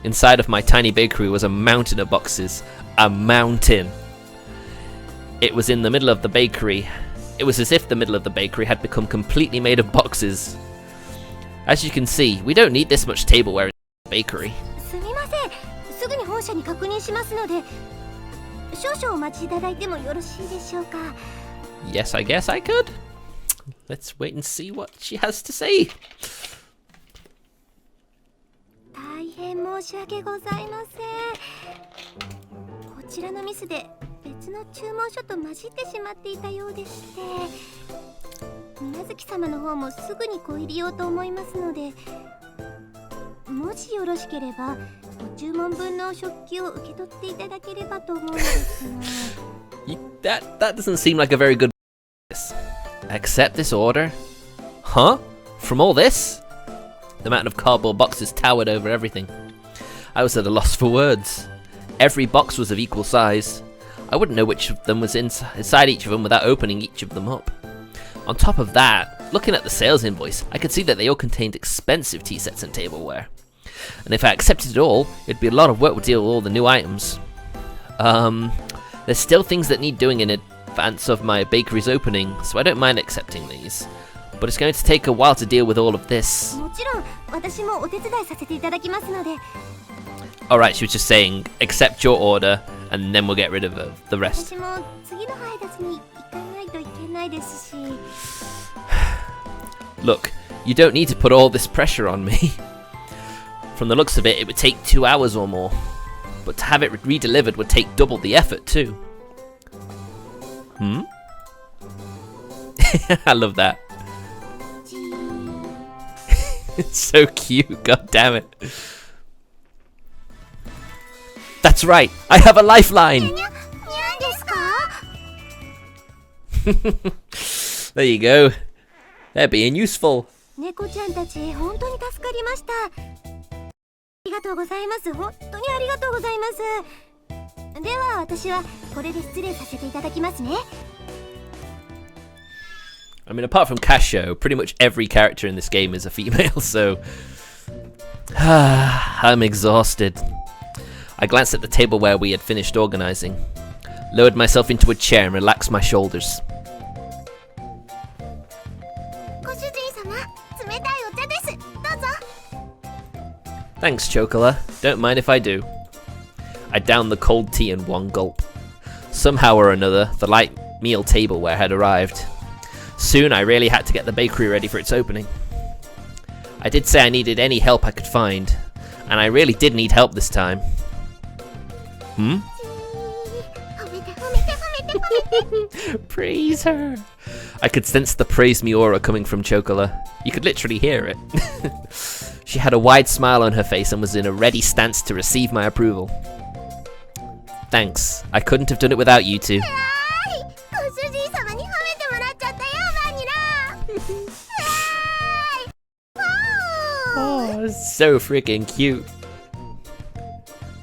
Inside of my tiny bakery was a mountain of boxes. A mountain! It was in the middle of the bakery. It was as if the middle of the bakery had become completely made of boxes. As you can see, we don't need this much tableware in the bakery. すみません。すぐに本社に確認しますので、少々お待ちいただいてもよろしいでしょうか。Yes, I guess I could. Let's wait and see what she has to say. 大変申し訳ございません。こちらのミスで別の注文書と混じってしまっていたようでして、水無月様の方もすぐにご入りようと思いますので、もしよろしければご注文分の食器を受け取っていただければと思うのですが。That doesn't seem like a very good... Accept this order? Huh? From all this? The mountain of cardboard boxes towered over everything. I was at a loss for words. Every box was of equal size. I wouldn't know which of them was inside each of them without opening each of them up. On top of that, looking at the sales invoice, I could see that they all contained expensive tea sets and tableware. And if I accepted it all, it'd be a lot of work to deal with all the new items. There's still things that need doing in advance of my bakery's opening, so I don't mind accepting these. But it's going to take a while to deal with all of this. もちろん私もお手伝いさせていただきますので。 Alright, she was just saying, accept your order, and then we'll get rid of the rest. 私も次の配達に行かないといけないですし。Look, you don't need to put all this pressure on me. From the looks of it, it would take 2 hours or more. But to have it re-delivered would take double the effort too. Hmm? I love that. It's so cute, god damn it. That's right, I have a lifeline! にゃんですか？ There you go. They're being useful. 猫ちゃんたち本当に助かりました。ありがとうございます。本当にありがとうございます。では私はこれで失礼させていただきますね。I mean, apart from Casio, pretty much every character in this game is a female, so... I'm exhausted. I glanced at the table where we had finished organizing, lowered myself into a chair and relaxed my shoulders. ご主人様、冷たいお茶です。どうぞ。Thanks, Chocola. Don't mind if I do. I downed the cold tea in one gulp. Somehow or another, the light meal tableware had arrived. Soon I really had to get the bakery ready for its opening. I did say I needed any help I could find, and I really did need help this time. Hmm? Praise her. I could sense the praise me aura coming from Chocola. You could literally hear it. She had a wide smile on her face and was in a ready stance to receive my approval. Thanks. I couldn't have done it without you two. Oh, so freaking cute.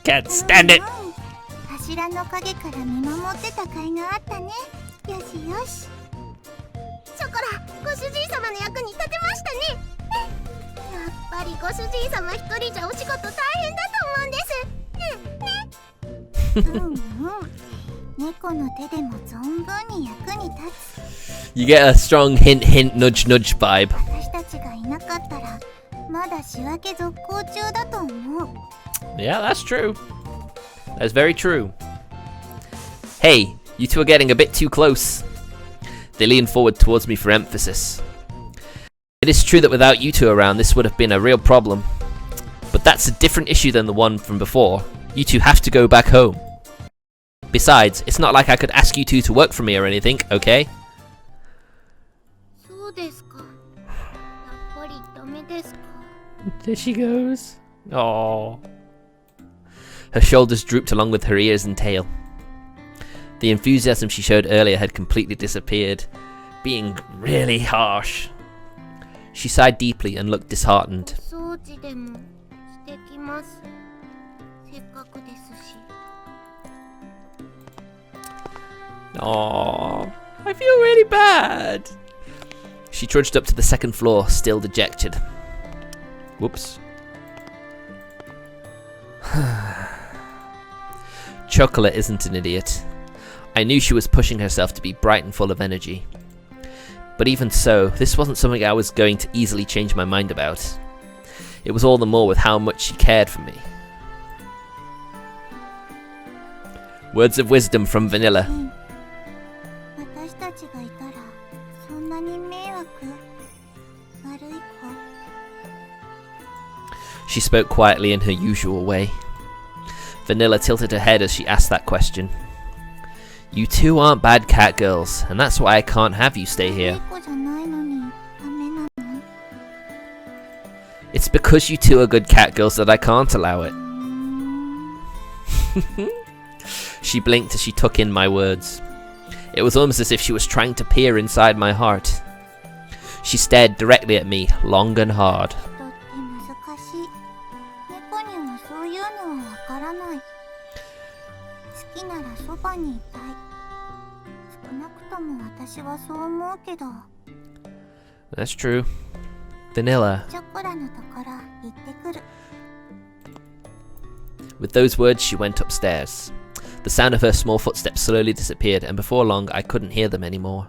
Can't stand it. 柱の陰から見守ってた甲斐があったね。よしよし。ショコラ、ご主人様の役に立てましたね。やっぱりご主人様一人じゃお仕事大変だと思うんです。猫の手でも存分に役に立つ。You get a strong hint, hint, nudge, nudge vibe. 私たちがいなかったらまだ仕分け続行中だと思う。Yeah, that's true. That's very true. Hey, you two are getting a bit too close. They leaned forward towards me for emphasis. It is true that without you two around, this would have been a real problem. But that's a different issue than the one from before. You two have to go back home. Besides, it's not like I could ask you two to work for me or anything, okay? そうですか。やっぱりダメですか。 There she goes. Aww. Her shoulders drooped along with her ears and tail. The enthusiasm she showed earlier had completely disappeared, being really harsh. She sighed deeply and looked disheartened. 掃除でもしてきます。せっかくですし。Aww. I feel really bad. She trudged up to the second floor, still dejected. Whoops. Chocolate isn't an idiot. I knew she was pushing herself to be bright and full of energy. But even so, this wasn't something I was going to easily change my mind about. It was all the more with how much she cared for me. Words of wisdom from Vanilla. 私たちがいたらそんなに迷惑悪い子。 She spoke quietly in her usual way. Vanilla tilted her head as she asked that question. You two aren't bad cat girls, and that's why I can't have you stay here. 猫じゃないのにダメなの。 It's because you two are good cat girls that I can't allow it. She blinked as she took in my words. It was almost as if she was trying to peer inside my heart. She stared directly at me, long and hard. 人って難しい。猫にはそういうのはわからない。好きならそばにいたい。少なくとも私はそう思うけど。 That's true. Vanilla. チョコラのところ行ってくる。 With those words, she went upstairs. The sound of her small footsteps slowly disappeared, and before long, I couldn't hear them anymore.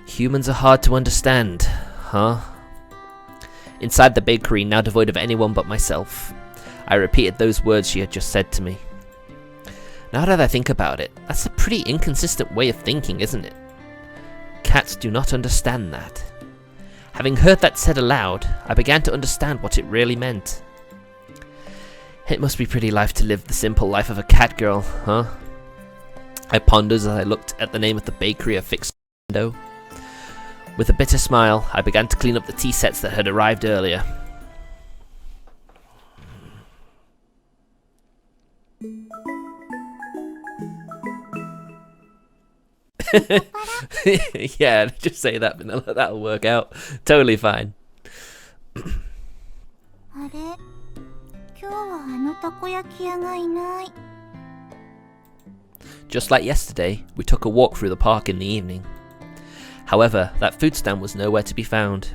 Humans are hard to understand, huh? Inside the bakery, now devoid of anyone but myself, I repeated those words she had just said to me. Now that I think about it, that's a pretty inconsistent way of thinking, isn't it? Cats do not understand that. Having heard that said aloud, I began to understand what it really meant. It must be pretty life to live the simple life of a cat girl, huh? I pondered as I looked at the name of the bakery affixed to the window. With a bitter smile, I began to clean up the tea sets that had arrived earlier. Yeah, just say that, Vanilla. That'll work out. Totally fine. あれ、今日はあのたこ焼き屋がいない。 Just like yesterday, we took a walk through the park in the evening. However, that food stand was nowhere to be found.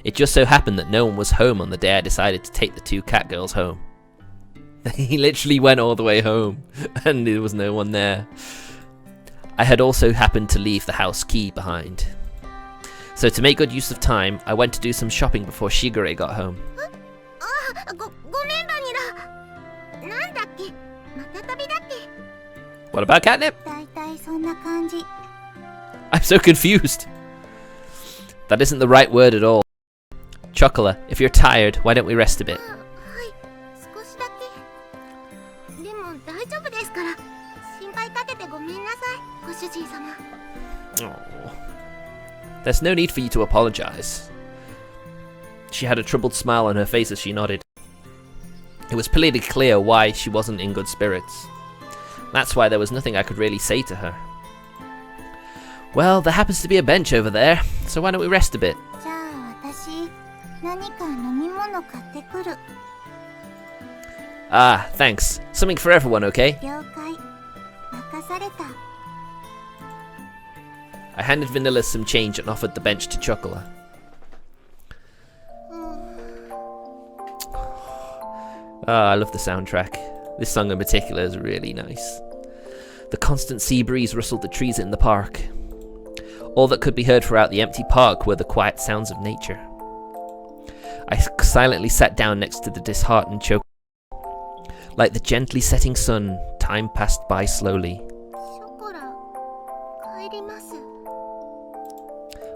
It just so happened that no one was home on the day I decided to take the two cat girls home. He literally went all the way home, and there was no one there. I had also happened to leave the house key behind. So to make good use of time, I went to do some shopping before Shigure got home. ごめんバニラ。なんだっけ、また旅だっけ。 What about catnip? だいたいそんな感じ。 I'm so confused. That isn't the right word at all. Chocola, if you're tired, why don't we rest a bit? はい、少しだけ。でも大丈夫ですから。心配かけてごめんなさい、ご主人様。 Oh. There's no need for you to apologize. She had a troubled smile on her face as she nodded. It was pretty clear why she wasn't in good spirits. That's why there was nothing I could really say to her. Well, there happens to be a bench over there, so why don't we rest a bit? じゃあ私、何か飲み物買ってくる。 Ah, thanks. Something for everyone, okay? 了解。任された。 I handed Vanilla some change and offered the bench to Chocola. Ah, I love the soundtrack. This song in particular is really nice. The constant sea breeze rustled the trees in the park. All that could be heard throughout the empty park were the quiet sounds of nature. I silently sat down next to the disheartened Chocola. Like the gently setting sun, time passed by slowly. ショコラ、帰ります。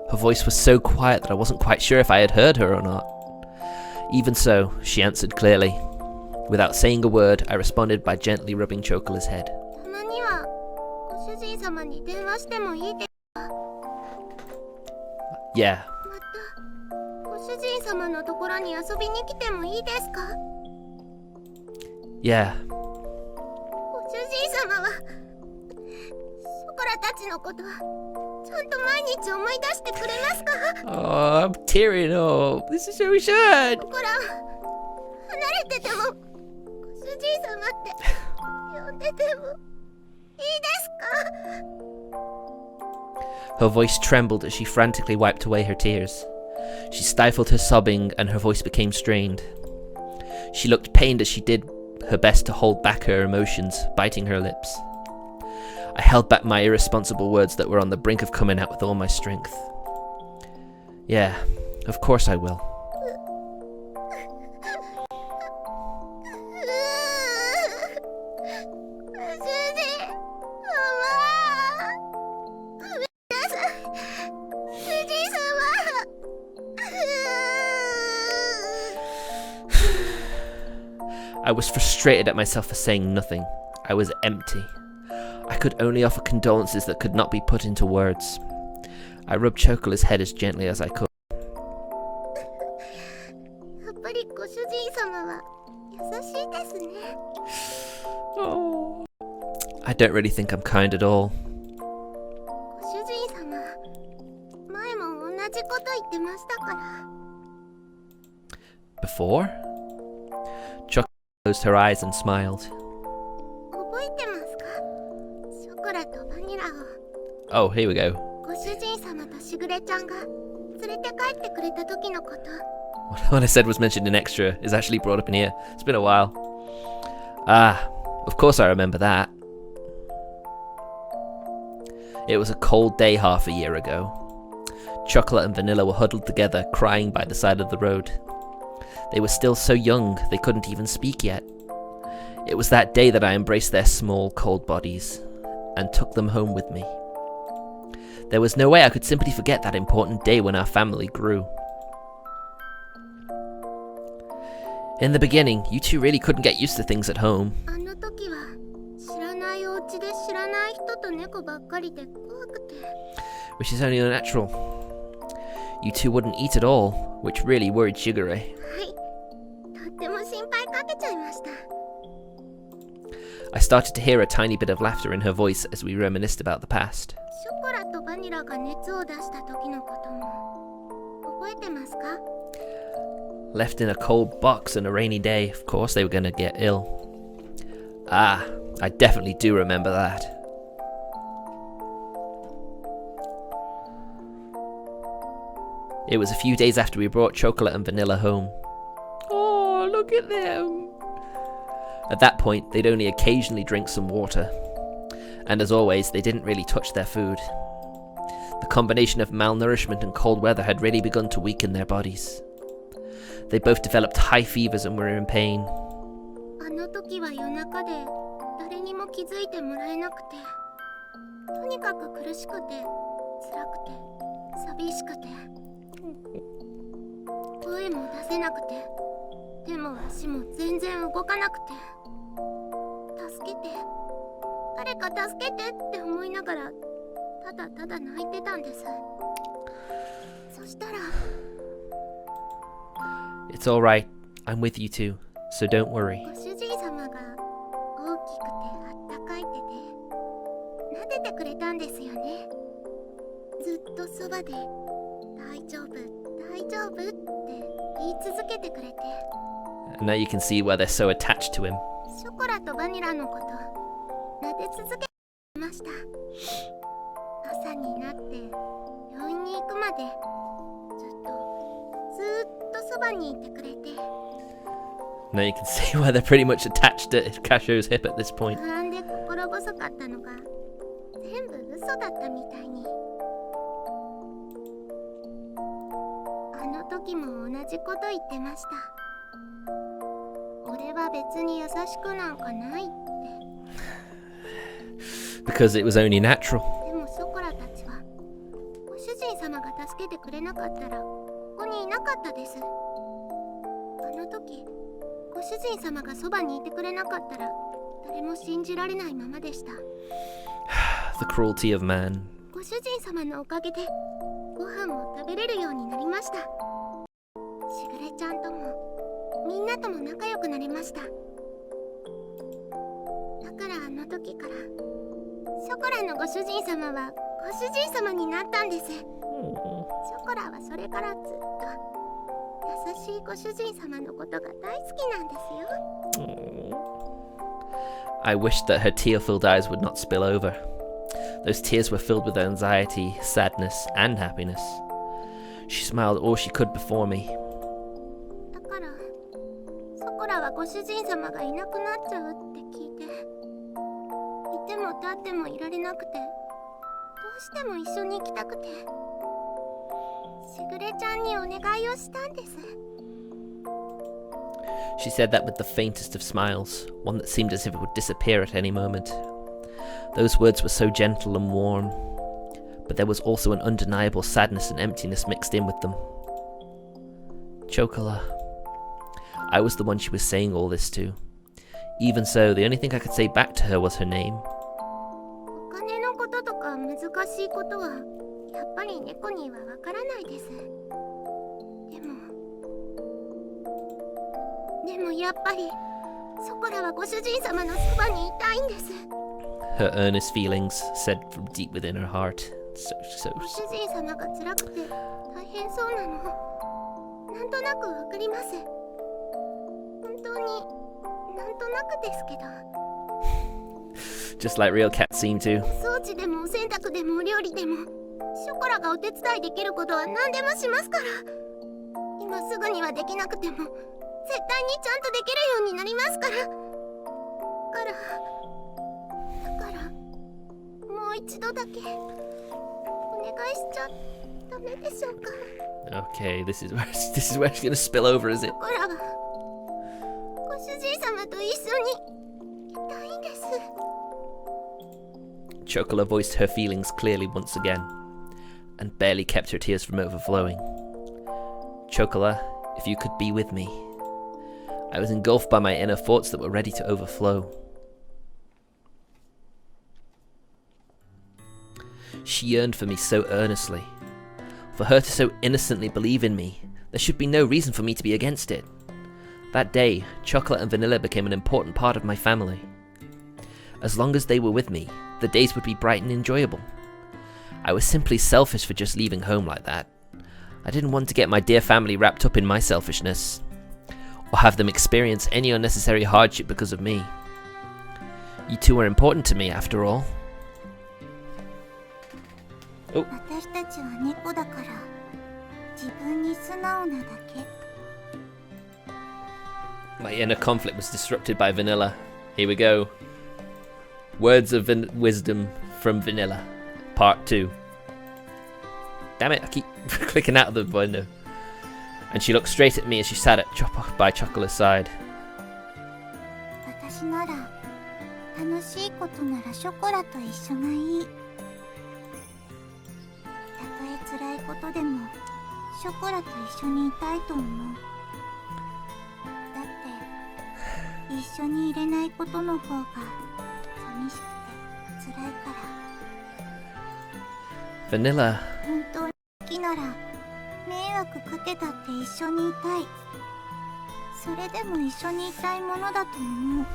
Her voice was so quiet that I wasn't quite sure if I had heard her or not. Even so, she answered clearly. Without saying a word, I responded by gently rubbing Chocola's head. たまにはご主人様に電話してもいいですか。 Yeah. またご主人様のところに遊びに来てもいいですか。 Yeah. ご主人様はショコラたちのことはちゃんと毎日思い出してくれますか。 Oh, I'm tearing up. This is so sad. ショコラ、離れててもご主人様って呼んでてもいいですか。 Her voice trembled as she frantically wiped away her tears. She stifled her sobbing and her voice became strained. She looked pained as she did her best to hold back her emotions, biting her lips. I held back my irresponsible words that were on the brink of coming out with all my strength. Yeah, of course I will. ご主人様、ごめんなさい。主人様。 I was frustrated at myself for saying nothing. I was empty. I could only offer condolences that could not be put into words. I rubbed Chocola's head as gently as I could. やっぱりご主人様は優しいですね。 Oh. I don't really think I'm kind at all. ご主人様、前も同じこと言ってましたから。 Before? Chocolate closed her eyes and smiled. 覚えてますか。ショコラとバニラを Oh, here we go. ご主人様としぐれちゃんが連れて帰ってくれた時のこと。 What I said was mentioned in extra is actually brought up in here. It's been a while. Ah, of course I remember that. It was a cold day half a year ago. Chocolate and Vanilla were huddled together, crying by the side of the road. They were still so young, they couldn't even speak yet. It was that day that I embraced their small, cold bodies and took them home with me. There was no way I could simply forget that important day when our family grew. In the beginning, you two really couldn't get used to things at home. あの時は知らないお家で知らない人と猫ばっかりで怖くて。 Which is only unnatural. You two wouldn't eat at all, which really worried Shigure. はい、とっても心配かけちゃいました。I started to hear a tiny bit of laughter in her voice as we reminisced about the past. ショコラとバニラが熱を出した時のことも覚えてますか？ Left in a cold box on a rainy day, of course they were going to get ill. Ah, I definitely do remember that. It was a few days after we brought Chocolate and Vanilla home. Oh, look at them! At that point, they'd only occasionally drink some water. And as always, they didn't really touch their food. The combination of malnourishment and cold weather had really begun to weaken their bodies. They both developed high fevers and were in pain. あの時は夜中で誰にも気づいてもらえなくて、とにかく苦しくて、辛くて、寂しくて、声も出せなくて、手も足も全然動かなくて、助けて、誰か助けてって思いながら、ただただ泣いてたんです。そしたら、 It's alright, I'm with you too, so don't worry. ご主人様が大きくてあったかい手で撫でてくれたんですよね。ずっとそばで大丈夫大丈夫って言い続けてくれて。 And now you can see why they're so attached to him. ショコラとバニラのこと撫で続けました。朝になって病院に行くまでずっとそばにいてくれて。 Now you can see why they're pretty much attached to Casho's hip at this point. 不安で心細かったのが全部嘘だったみたいに。あの時も同じこと言ってました。俺は別に優しくなんかないって。 Because it was only natural. でもショコラたちはご主人様が助けてくれなかったらここにいなかったです。あの時ご主人様がそばにいてくれなかったら誰も信じられないままでした。 The cruelty of man. ご主人様のおかげでご飯も食べれるようになりました。しぐれちゃんともみんなとも仲良くなれました。だからあの時からショコラのご主人様はご主人様になったんです。ショコラはそれからずっと優しいご主人様のことが大好きなんですよ。 I wished that her tear-filled eyes would not spill over. Those tears were filled with anxiety, sadness, and happiness. She smiled all she could before me. だからショコラはご主人様がいなくなっちゃうって聞いて、いても立ってもいられなくて、どうしても一緒に行きたくて、しぐれちゃんにお願いをしたんです。 She said that with the faintest of smiles, one that seemed as if it would disappear at any moment. Those words were so gentle and warm, but there was also an undeniable sadness and emptiness mixed in with them. Chocola. I was the one she was saying all this to. Even so, the only thing I could say back to her was her name. お金のこととか難しいことはやっぱり猫にはわからないです。でもやっぱりショコラはご主人様のそばにいたいんです。 Her earnest feelings said from deep within her heart. ご主人様が辛くて大変そうなのなんとなくわかります。本当になんとなくですけど。 Just like real cats seem to. 掃除でもお洗濯でもお料理でもショコラがお手伝いできることは何でもしますから。今すぐにはできなくても絶対にちゃんとできるようになりますから。だからもう一度だけお願いしちゃダメでしょうか。 Okay, this is where she's gonna spill over, is it? ショコラはご主人様と一緒にいたいんです。 Chocola voiced her feelings clearly once again, and barely kept her tears from overflowing. Chocola, if you could be with me. I was engulfed by my inner thoughts that were ready to overflow. She yearned for me so earnestly. For her to so innocently believe in me, there should be no reason for me to be against it. That day, Chocolate and Vanilla became an important part of my family. As long as they were with me, the days would be bright and enjoyable. I was simply selfish for just leaving home like that. I didn't want to get my dear family wrapped up in my selfishness, or have them experience any unnecessary hardship because of me. You two are important to me, after all. Oh. 私たちは猫だから自分に素直なだけ。 My inner conflict was disrupted by Vanilla. Here we go. Words of wisdom from Vanilla, part 2. Damn it, I keep clicking out of the window. And she looked straight at me as she sat by Chocolate's side. 私なら楽しいことならショコラと一緒がいい。たとえ辛いことでもショコラと一緒にいたいと思う。だって一緒にいれないことの方が寂しくて辛いから。 Vanilla. 本当に好きなら迷惑かけたって一緒にいたい。それでも一緒にいたいものだと思う。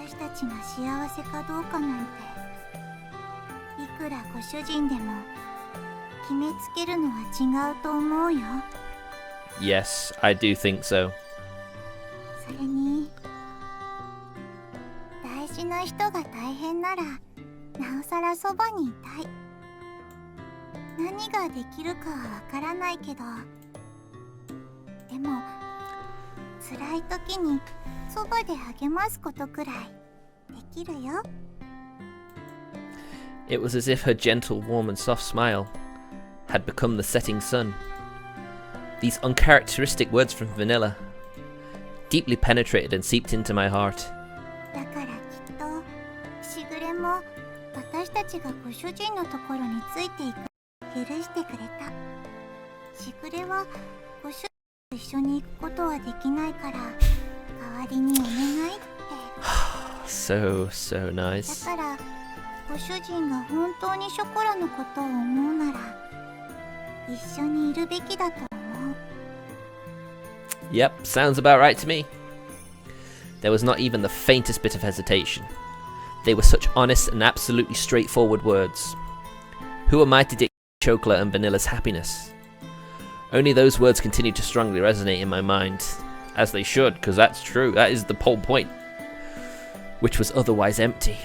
私たちが幸せかどうかなんていくらご主人でも決めつけるのは違うと思うよ。 Yes, I do think so. それに大事な人が大変ならなおさらそばにいたい。何ができるかはわからないけど、でも辛い時にそばで励ますことくらいできるよ。 It was as if her gentle, warm and soft smile had become the setting sun. These uncharacteristic words from Vanilla deeply penetrated and seeped into my heart. だからきっとしぐれも私たちがご主人のところについていく許してくれた。しぐれはご主人と一緒に行くことはできないから代わりにお願いって。So nice. だからご主人が本当にショコラのことを思うなら一緒にいるべきだと思う。 Yep, sounds about right to me. There was not even the faintest bit of hesitation. They were such honest and absolutely straightforward words. Who am I to dictate Chocolate and Vanilla's happiness? Only those words continued to strongly resonate in my mind, as they should, because that's true, that is the whole point, which was otherwise empty.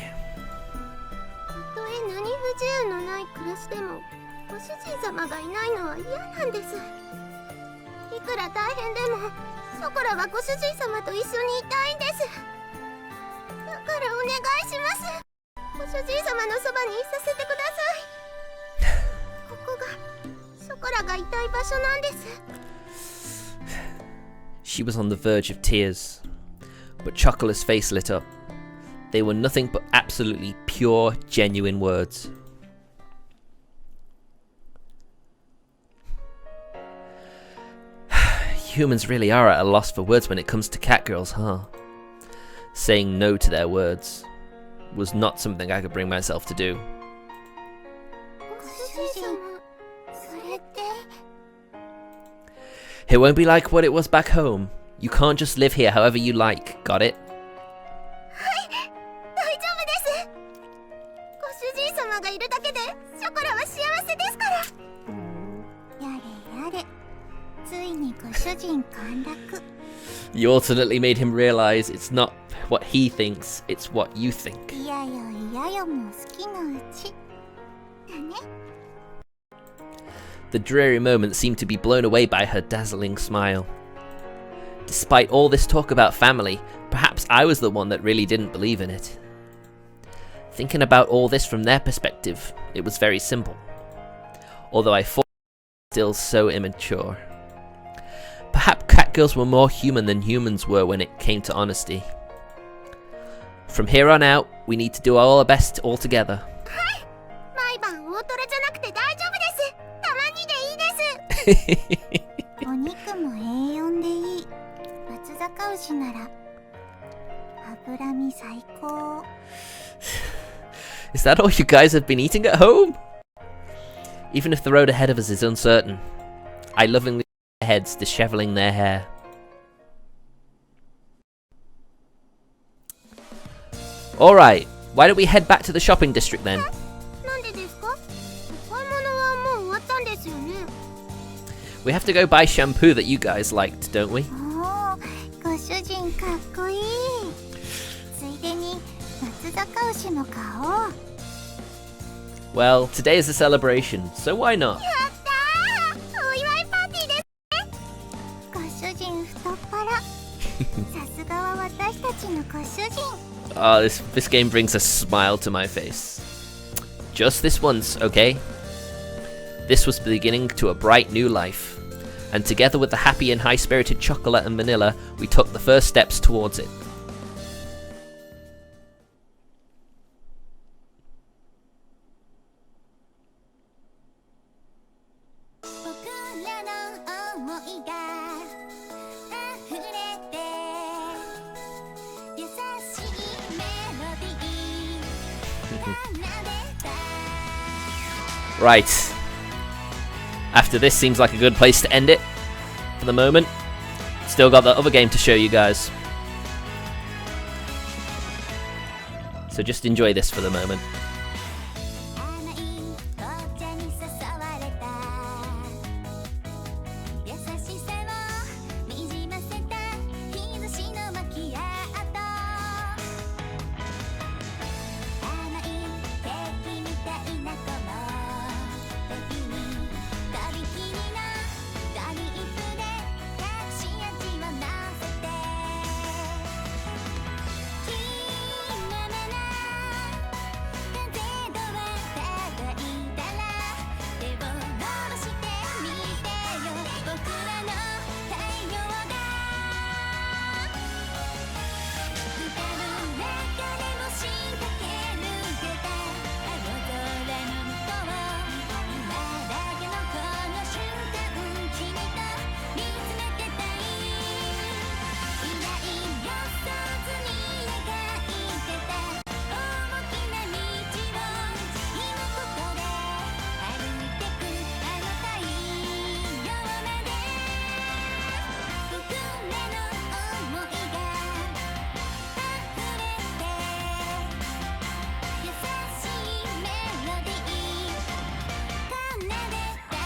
たとえ何不自由のない暮らしでもご主人様がいないのは嫌なんです。いくら大変でもショコラはご主人様と一緒にいたいんです。だからお願いします。ご主人様のそばにいさせてください。ここがショコラがいたい場所なんです。 She was on the verge of tears, but Chocolate's face lit up. They were nothing but absolutely pure, genuine words. Humans really are at a loss for words when it comes to cat girls, huh? Saying no to their words was not something I could bring myself to do. ご主人、それって。 It won't be like what it was back home. You can't just live here however you like, got it? 大丈夫です。ご主人様がいるだけでショコラは幸せですから。やれやれ、ついにご主人陥落。 You alternately made him realize it's not what he thinks, it's what you think. いやよいやよも好きのうちだね。 The dreary moment seemed to be blown away by her dazzling smile. Despite all this talk about family, perhaps I was the one that really didn't believe in it. Thinking about all this from their perspective, it was very simple. Although I thought it was still so immature. Perhaps catgirls were more human than humans were when it came to honesty. From here on out, we need to do our best all together. 毎晩大トレじゃなくて大丈夫です。たまにでいいです。お肉もA4でいい。松阪牛なら脂身最高。 Is that all you guys have been eating at home? Even if the road ahead of us is uncertain, I lovingly their heads disheveling their hair. Alright, why don't we head back to the shopping district then? なんでですか？お買い物はもう終わったんですよね。We have to go buy shampoo that you guys liked, don't we? おー、ご主人かっこいい。ついでに松坂牛の顔。Well, today is a celebration, so why not? やったー！お祝いパーティーですね。ご主人太っ腹。さすがは私たちのご主人。Oh, this game brings a smile to my face. Just this once, okay? This was the beginning to a bright new life. And together with the happy and high-spirited Chocolate and Vanilla, we took the first steps towards it. 僕らの想いが溢れて優しいメロディー奏でた Right. After this seems like a good place to end it for the moment. Still got the other game to show you guys. So just enjoy this for the moment. 甘い紅茶に誘われた優しさをにじませた日差しのマキアート甘いケーキみたいなこの時にとびきりのドリップで隠し味を乗せてきまめな風どは叩いたら手を伸ばしてみてよ僕らの太陽が歌う中でも仕掛け抜けた青空の向こう今だけのこの瞬間君と見つめてたい未来予想図に描いてた大きな道を今ここで歩いてくあの太陽まで僕らの想いが溢れて優しいメロディー奏でた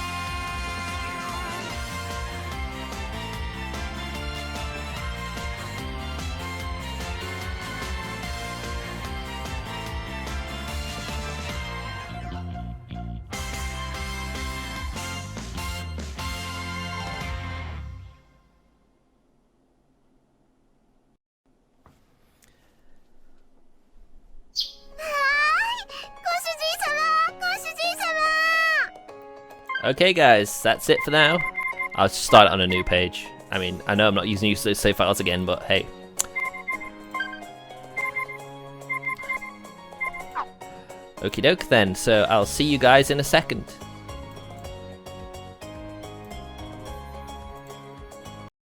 Okay guys, that's it for now. I'll just start it on a new page. I mean, I know I'm not using those save files again, but hey. Okie doke then, so I'll see you guys in a second.